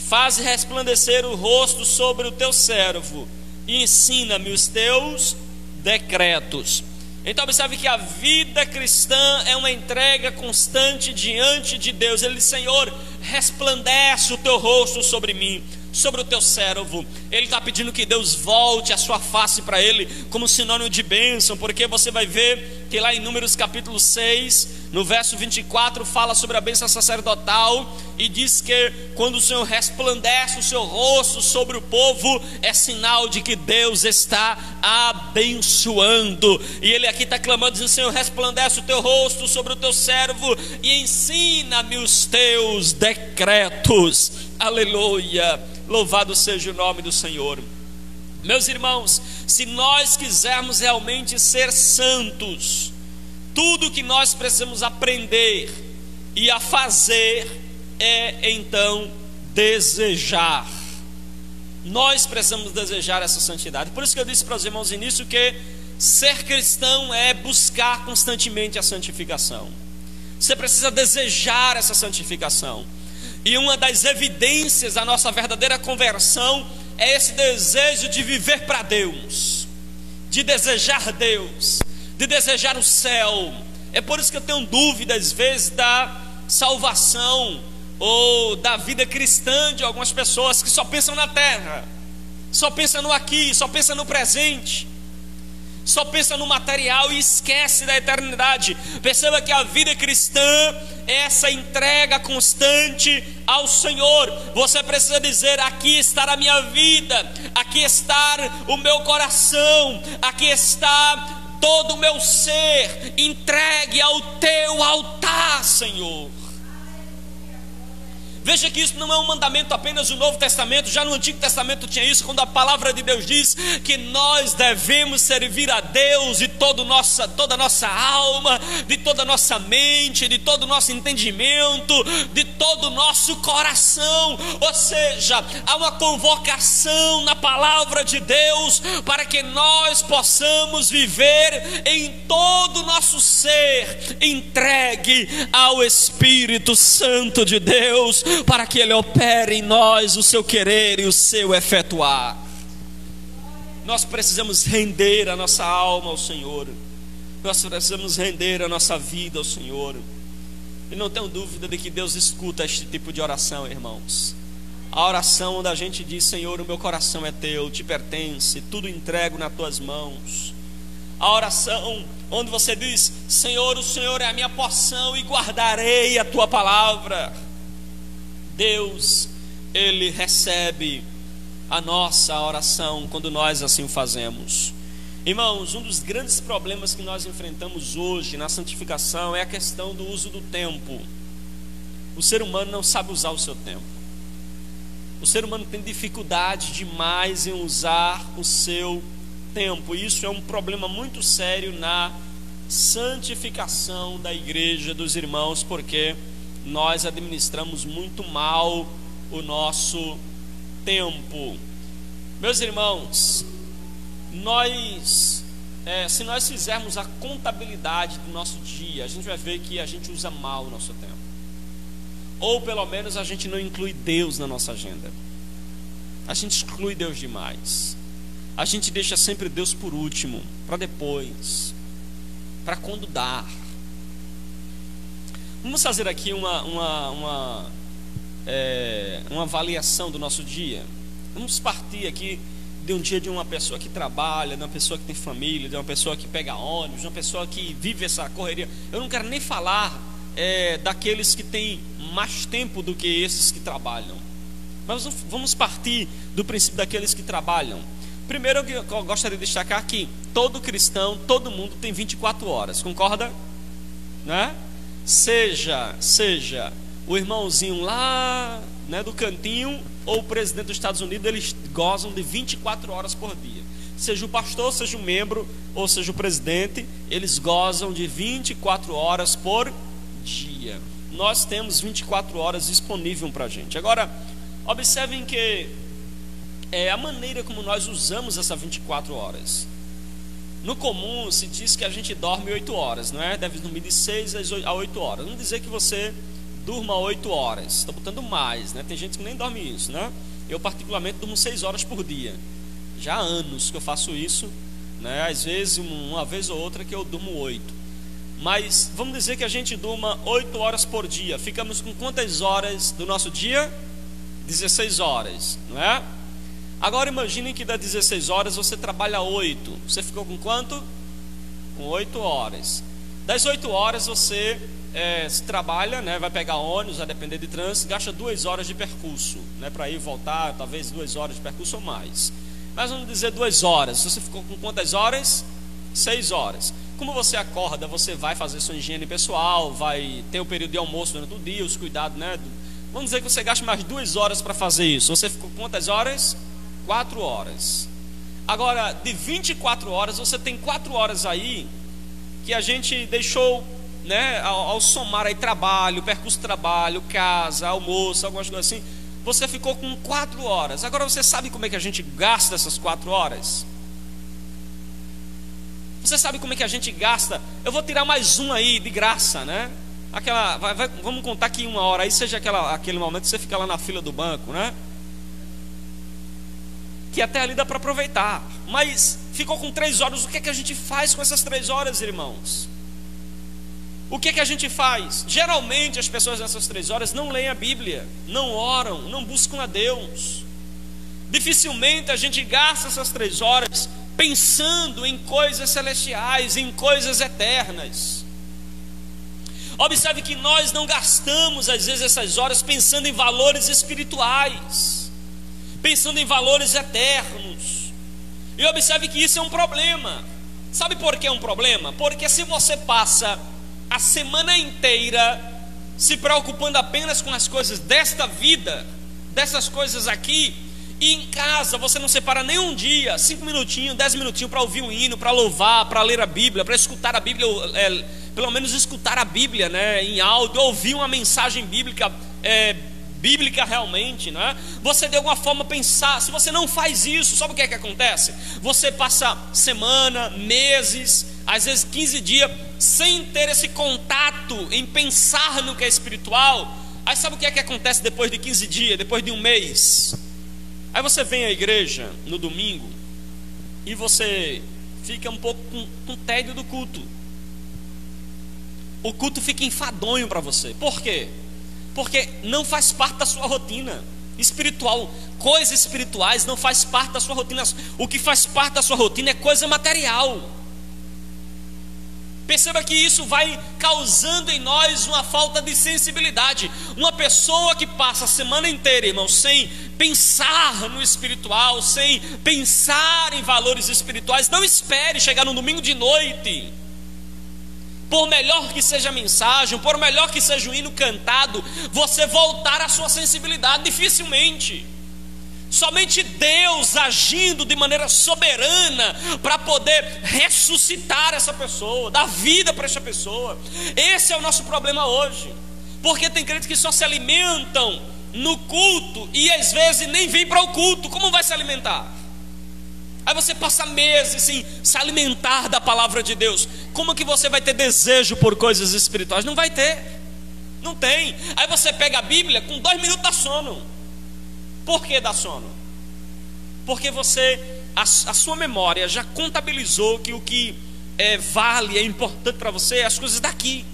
Faze resplandecer o rosto sobre o teu servo e ensina-me os teus decretos. Então observe que a vida cristã é uma entrega constante diante de Deus. Ele diz: Senhor, resplandece o teu rosto sobre mim, sobre o teu servo. Ele está pedindo que Deus volte a sua face para ele como sinônimo de bênção, porque você vai ver que lá em Números capítulo 6, no verso 24, fala sobre a bênção sacerdotal e diz que quando o Senhor resplandece o seu rosto sobre o povo, é sinal de que Deus está abençoando. E ele aqui está clamando, dizendo: Senhor, resplandece o teu rosto sobre o teu servo e ensina-me os teus decretos. Aleluia, louvado seja o nome do Senhor. Meus irmãos, se nós quisermos realmente ser santos, tudo que nós precisamos aprender e a fazer é então desejar. Nós precisamos desejar essa santidade. Por isso que eu disse para os irmãos no início que ser cristão é buscar constantemente a santificação. Você precisa desejar essa santificação. E uma das evidências da nossa verdadeira conversão é esse desejo de viver para Deus, de desejar Deus, de desejar o céu. É por isso que eu tenho dúvidas às vezes da salvação ou da vida cristã de algumas pessoas que só pensam na terra, só pensam no aqui, só pensam no presente, só pensa no material e esquece da eternidade. Perceba que a vida cristã é essa entrega constante ao Senhor. Você precisa dizer: aqui está a minha vida, aqui está o meu coração, aqui está todo o meu ser entregue ao teu altar, Senhor. Veja que isso não é um mandamento apenas do Novo Testamento. Já no Antigo Testamento tinha isso, quando a palavra de Deus diz que nós devemos servir a Deus de toda a nossa alma, de toda a nossa mente, de todo o nosso entendimento, de todo o nosso coração. Ou seja, há uma convocação na palavra de Deus para que nós possamos viver em todo o nosso ser entregue ao Espírito Santo de Deus, para que Ele opere em nós o seu querer e o seu efetuar. Nós precisamos render a nossa alma ao Senhor. Nós precisamos render a nossa vida ao Senhor. E não tenho dúvida de que Deus escuta este tipo de oração, irmãos. A oração onde a gente diz: Senhor, o meu coração é teu, te pertence, tudo entrego nas tuas mãos. A oração onde você diz: Senhor, o Senhor é a minha porção e guardarei a tua palavra. Deus, Ele recebe a nossa oração quando nós assim o fazemos. Irmãos, um dos grandes problemas que nós enfrentamos hoje na santificação é a questão do uso do tempo. O ser humano não sabe usar o seu tempo. O ser humano tem dificuldade demais em usar o seu tempo. E isso é um problema muito sério na santificação da igreja, dos irmãos, porque nós administramos muito mal o nosso tempo. Meus irmãos, se nós fizermos a contabilidade do nosso dia, a gente vai ver que a gente usa mal o nosso tempo. Ou pelo menos a gente não inclui Deus na nossa agenda. A gente exclui Deus demais. A gente deixa sempre Deus por último, para depois, para quando dar. Vamos fazer aqui uma avaliação do nosso dia. Vamos partir aqui de um dia de uma pessoa que trabalha, de uma pessoa que tem família, de uma pessoa que pega ônibus, de uma pessoa que vive essa correria. Eu não quero nem falar daqueles que têm mais tempo do que esses que trabalham. Mas vamos partir do princípio daqueles que trabalham. Primeiro eu gostaria de destacar que todo cristão, todo mundo tem 24 horas, concorda? Né? Seja o irmãozinho lá, né, do cantinho, ou o presidente dos Estados Unidos, eles gozam de 24 horas por dia. Seja o pastor, seja o membro, ou seja o presidente, eles gozam de 24 horas por dia. Nós temos 24 horas disponível para a gente. Agora, observem que a maneira como nós usamos essas 24 horas. No comum se diz que a gente dorme 8 horas, não é? Deve dormir de 6 a 8 horas. Vamos dizer que você durma 8 horas. Estou botando mais, né? Tem gente que nem dorme isso, né? Eu particularmente durmo 6 horas por dia. Já há anos que eu faço isso, né? Às vezes, uma vez ou outra que eu durmo 8. Mas vamos dizer que a gente durma 8 horas por dia. Ficamos com quantas horas do nosso dia? 16 horas, não é? Agora imaginem que das 16 horas você trabalha 8. Você ficou com quanto? Com 8 horas. Das 8 horas você se trabalha, né? Vai pegar ônibus, vai depender de trânsito, gasta 2 horas de percurso, né? Para ir e voltar, talvez 2 horas de percurso ou mais. Mas vamos dizer 2 horas. Você ficou com quantas horas? 6 horas. Como você acorda, você vai fazer sua higiene pessoal, vai ter o período de almoço durante o dia, os cuidados, né? Vamos dizer que você gasta mais 2 horas para fazer isso. Você ficou com quantas horas? 4 horas. Agora, de 24 horas, você tem 4 horas aí que a gente deixou, né? Ao somar aí trabalho, percurso de trabalho, casa, almoço, algumas coisas assim, você ficou com 4 horas. Agora você sabe como é que a gente gasta essas 4 horas? Você sabe como é que a gente gasta? Eu vou tirar mais um aí de graça, né? Vamos contar que 1 hora aí seja aquele momento que você fica lá na fila do banco, né? Que até ali dá para aproveitar. Mas ficou com 3 horas. O que é que a gente faz com essas 3 horas, irmãos? O que é que a gente faz? Geralmente as pessoas nessas 3 horas não leem a Bíblia, não oram, não buscam a Deus. Dificilmente a gente gasta essas 3 horas pensando em coisas celestiais, em coisas eternas. Observe que nós não gastamos às vezes essas horas pensando em valores espirituais, pensando em valores eternos. E observe que isso é um problema. Sabe por que é um problema? Porque se você passa a semana inteira se preocupando apenas com as coisas desta vida, dessas coisas aqui, e em casa você não separa nem um dia, 5 minutinhos, 10 minutinhos para ouvir um hino, para louvar, para ler a Bíblia, para escutar a Bíblia, pelo menos escutar a Bíblia, né, em áudio, ouvir uma mensagem bíblica, bíblica realmente, né? Você de alguma forma pensar. Se você não faz isso, sabe o que é que acontece? Você passa semana, meses, às vezes 15 dias sem ter esse contato em pensar no que é espiritual. Aí sabe o que é que acontece depois de 15 dias, depois de um mês? Aí você vem à igreja no domingo e você fica um pouco com tédio do culto. O culto fica enfadonho para você. Por quê? Porque não faz parte da sua rotina espiritual. Coisas espirituais não faz parte da sua rotina. O que faz parte da sua rotina é coisa material. Perceba que isso vai causando em nós uma falta de sensibilidade. Uma pessoa que passa a semana inteira, irmão, sem pensar no espiritual, sem pensar em valores espirituais, não espere chegar no domingo de noite, por melhor que seja a mensagem, por melhor que seja o hino cantado, você voltar à sua sensibilidade. Dificilmente. Somente Deus agindo de maneira soberana para poder ressuscitar essa pessoa, dar vida para essa pessoa. Esse é o nosso problema hoje, porque tem crentes que só se alimentam no culto e às vezes nem vêm para o culto. Como vai se alimentar? Aí você passa meses sem se alimentar da palavra de Deus. Como que você vai ter desejo por coisas espirituais? Não vai ter, não tem. Aí você pega a Bíblia, com 2 minutos dá sono. Por que dá sono? Porque a sua memória já contabilizou que o que vale, é importante para você, é as coisas daqui.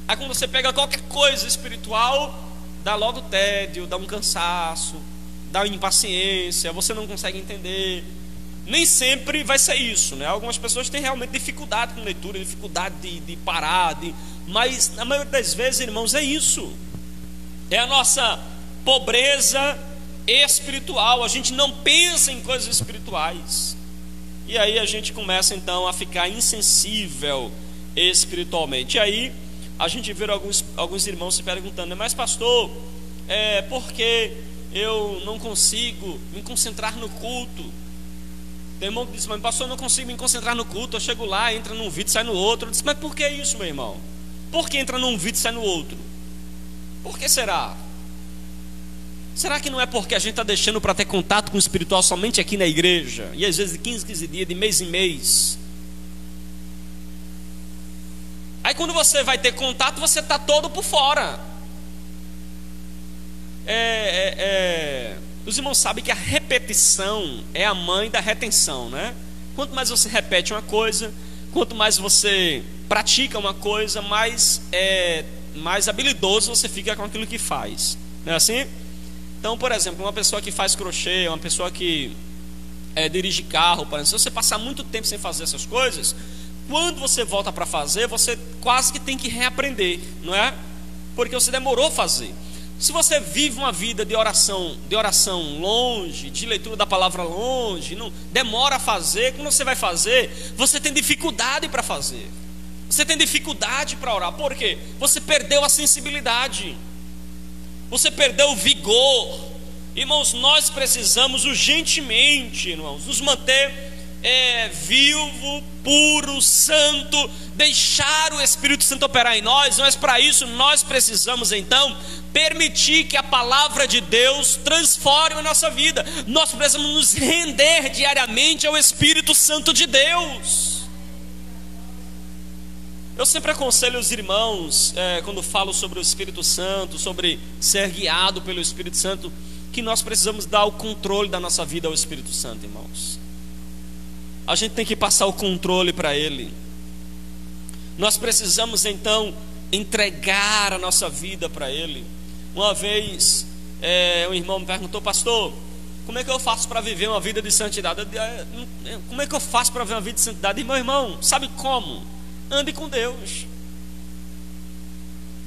Aí quando você pega qualquer coisa espiritual, dá logo tédio, dá um cansaço, dá uma impaciência, você não consegue entender. Nem sempre vai ser isso, né? Algumas pessoas têm realmente dificuldade com leitura, dificuldade de parar, mas na maioria das vezes, irmãos, é isso. É a nossa pobreza espiritual. A gente não pensa em coisas espirituais. E aí a gente começa então a ficar insensível espiritualmente. E aí a gente vê alguns irmãos se perguntando: mas pastor, por que eu não consigo me concentrar no culto? Tem irmão que diz: mas pastor, eu não consigo me concentrar no culto. Eu chego lá, entra num vídeo, sai no outro. Eu disse: mas por que isso, meu irmão? Por que entra num vídeo e sai no outro? Por que será? Será que não é porque a gente está deixando para ter contato com o espiritual somente aqui na igreja? E às vezes de 15 dias, de mês em mês. Aí quando você vai ter contato, você está todo por fora. os irmãos sabem que a repetição é a mãe da retenção, né? Quanto mais você repete uma coisa, quanto mais você pratica uma coisa, mais habilidoso você fica com aquilo que faz. Não é assim? Então, por exemplo, uma pessoa que faz crochê, uma pessoa que dirige carro, por exemplo, se você passar muito tempo sem fazer essas coisas, quando você volta para fazer, você quase que tem que reaprender, não é? Porque você demorou a fazer. Se você vive uma vida de oração longe, de leitura da palavra longe, não demora a fazer, quando você vai fazer, você tem dificuldade para fazer. Você tem dificuldade para orar. Por quê? Você perdeu a sensibilidade. Você perdeu o vigor. Irmãos, nós precisamos urgentemente, irmãos, nos manter vivo, puro, santo, deixar o Espírito Santo operar em nós. Mas para isso nós precisamos então permitir que a palavra de Deus transforme a nossa vida. Nós precisamos nos render diariamente ao Espírito Santo de Deus. Eu sempre aconselho os irmãos, quando falo sobre o Espírito Santo, sobre ser guiado pelo Espírito Santo, que nós precisamos dar o controle da nossa vida ao Espírito Santo, irmãos. A gente tem que passar o controle para Ele. Nós precisamos então entregar a nossa vida para Ele. Uma vez um irmão me perguntou: pastor, como é que eu faço para viver uma vida de santidade? Como é que eu faço para viver uma vida de santidade? E meu irmão, sabe como? Ande com Deus.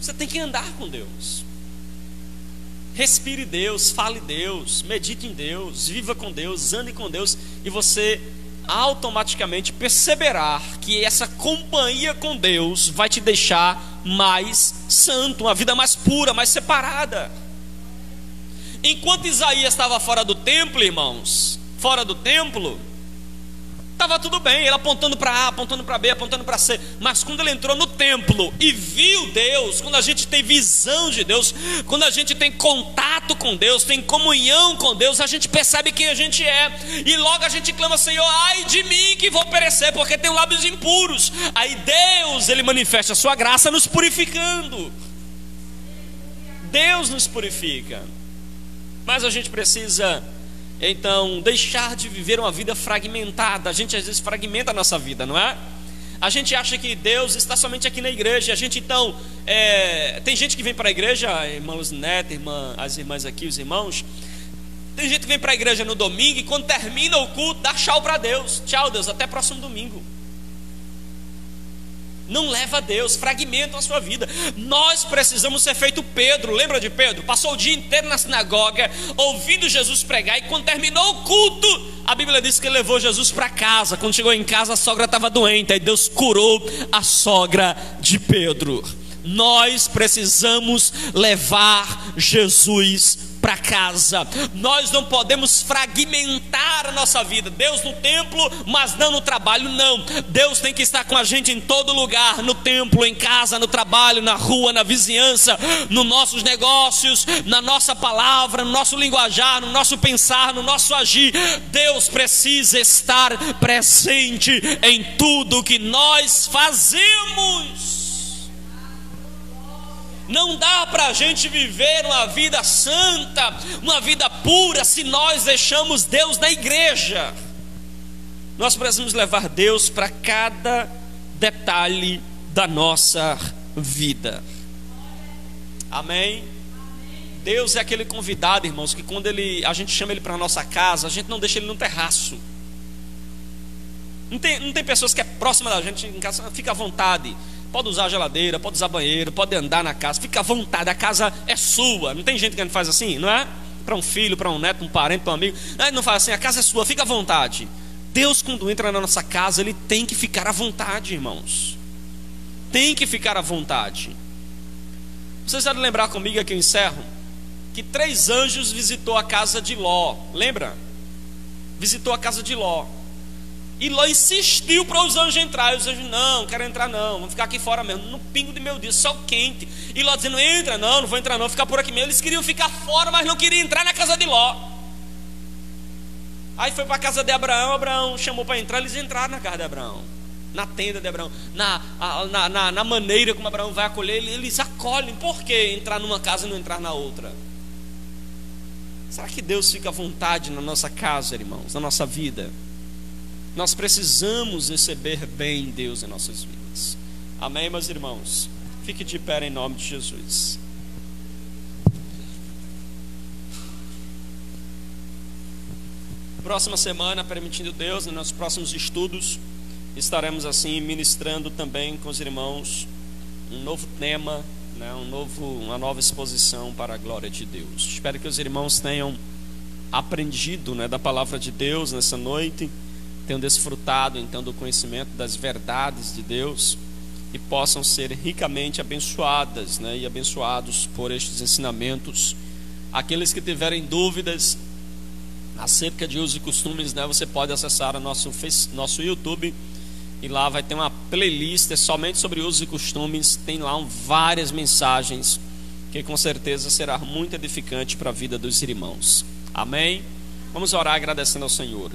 Você tem que andar com Deus. Respire Deus, fale Deus, medite em Deus, viva com Deus, ande com Deus, e você automaticamente perceberá que essa companhia com Deus vai te deixar mais santo, uma vida mais pura, mais separada. Enquanto Isaías estava fora do templo, irmãos, fora do templo, estava tudo bem, ele apontando para A, apontando para B, apontando para C. Mas quando ele entrou no templo e viu Deus, quando a gente tem visão de Deus, quando a gente tem contato com Deus, tem comunhão com Deus, a gente percebe quem a gente é. E logo a gente clama: Senhor, ai de mim que vou perecer, porque tenho lábios impuros. Aí Deus, Ele manifesta a sua graça nos purificando. Deus nos purifica. Mas a gente precisa então deixar de viver uma vida fragmentada. A gente às vezes fragmenta a nossa vida, não é? A gente acha que Deus está somente aqui na igreja. A gente então tem gente que vem para a igreja, irmãos Neto, as irmãs aqui, os irmãos. Tem gente que vem para a igreja no domingo e quando termina o culto dá tchau para Deus. Tchau Deus, até próximo domingo. Não leva a Deus, fragmentam a sua vida. Nós precisamos ser feito Pedro. Lembra de Pedro? Passou o dia inteiro na sinagoga, ouvindo Jesus pregar, e quando terminou o culto, a Bíblia diz que ele levou Jesus para casa. Quando chegou em casa, a sogra estava doente, aí Deus curou a sogra de Pedro. Nós precisamos levar Jesus para casa. Nós não podemos fragmentar a nossa vida. Deus no templo, mas não no trabalho. Não, Deus tem que estar com a gente em todo lugar, no templo, em casa, no trabalho, na rua, na vizinhança, nos nossos negócios, na nossa palavra, no nosso linguajar, no nosso pensar, no nosso agir. Deus precisa estar presente em tudo que nós fazemos. Não dá para a gente viver uma vida santa, uma vida pura, se nós deixamos Deus na igreja. Nós precisamos levar Deus para cada detalhe da nossa vida. Amém? Deus é aquele convidado, irmãos, que quando a gente chama Ele para a nossa casa, a gente não deixa Ele no terraço. Não tem pessoas que é próxima da gente em casa, fica à vontade. Pode usar a geladeira, pode usar banheiro, pode andar na casa, fica à vontade, a casa é sua. Não tem gente que não faz assim, não é? Para um filho, para um neto, um parente, para um amigo. Não faz assim, a casa é sua, fica à vontade. Deus, quando entra na nossa casa, Ele tem que ficar à vontade, irmãos. Tem que ficar à vontade. Vocês devem lembrar comigo, aqui eu encerro, que 3 anjos visitou a casa de Ló. Lembra? Visitou a casa de Ló. E Ló insistiu para os anjos entrar. E os anjos: não quero entrar não, vamos ficar aqui fora mesmo, no pingo de meu dia, sol quente. E Ló dizendo: entra, não vou entrar não, vou ficar por aqui mesmo. Eles queriam ficar fora, mas não queriam entrar na casa de Ló. Aí foi para a casa de Abraão. Abraão chamou para entrar, eles entraram na casa de Abraão, na tenda de Abraão, na maneira como Abraão vai acolher. Eles acolhem. Por que entrar numa casa e não entrar na outra? Será que Deus fica à vontade na nossa casa, irmãos, na nossa vida? Nós precisamos receber bem Deus em nossas vidas. Amém, meus irmãos? Fique de pé em nome de Jesus. Próxima semana, permitindo Deus, nos nossos próximos estudos, estaremos assim ministrando também com os irmãos um novo tema, né, uma nova exposição para a glória de Deus. Espero que os irmãos tenham aprendido, né, da palavra de Deus nessa noite, tenham desfrutado então do conhecimento das verdades de Deus e possam ser ricamente abençoadas, né, e abençoados por estes ensinamentos. Aqueles que tiverem dúvidas acerca de usos e costumes, né, você pode acessar o nosso YouTube, e lá vai ter uma playlist somente sobre usos e costumes. Tem lá várias mensagens que com certeza será muito edificante para a vida dos irmãos. Amém? Vamos orar agradecendo ao Senhor.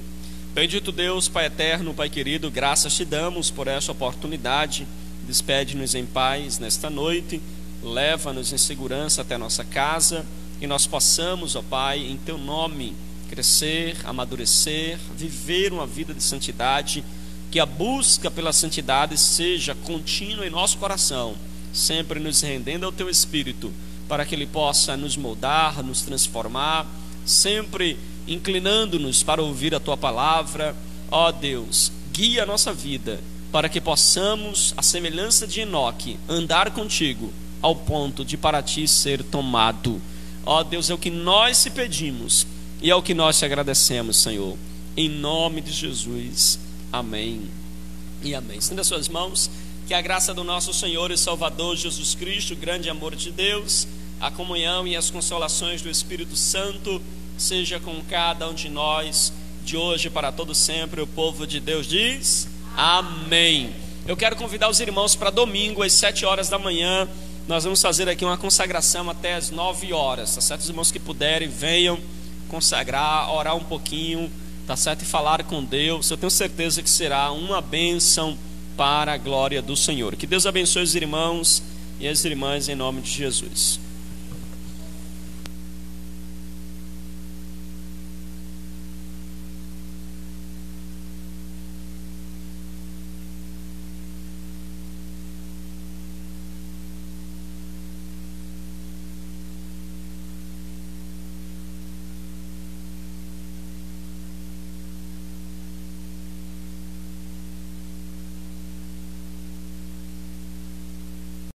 Bendito Deus, Pai eterno, Pai querido, graças te damos por esta oportunidade. Despede-nos em paz nesta noite, leva-nos em segurança até nossa casa, que nós possamos, ó Pai, em teu nome crescer, amadurecer, viver uma vida de santidade, que a busca pela santidade seja contínua em nosso coração, sempre nos rendendo ao teu Espírito, para que ele possa nos moldar, nos transformar, sempre inclinando-nos para ouvir a tua palavra. Ó Deus, guia a nossa vida, para que possamos, à semelhança de Enoque, andar contigo, ao ponto de para ti ser tomado. Ó Deus, é o que nós te pedimos, e é o que nós te agradecemos, Senhor, em nome de Jesus. Amém e amém. Estenda suas mãos. Que a graça do nosso Senhor e Salvador Jesus Cristo, o grande amor de Deus, a comunhão e as consolações do Espírito Santo seja com cada um de nós, de hoje para todo sempre. O povo de Deus diz amém. Eu quero convidar os irmãos para domingo às 7 horas da manhã. Nós vamos fazer aqui uma consagração até às 9 horas, tá certo? Os irmãos que puderem, venham consagrar, orar um pouquinho, tá certo? E falar com Deus. Eu tenho certeza que será uma bênção para a glória do Senhor. Que Deus abençoe os irmãos e as irmãs em nome de Jesus.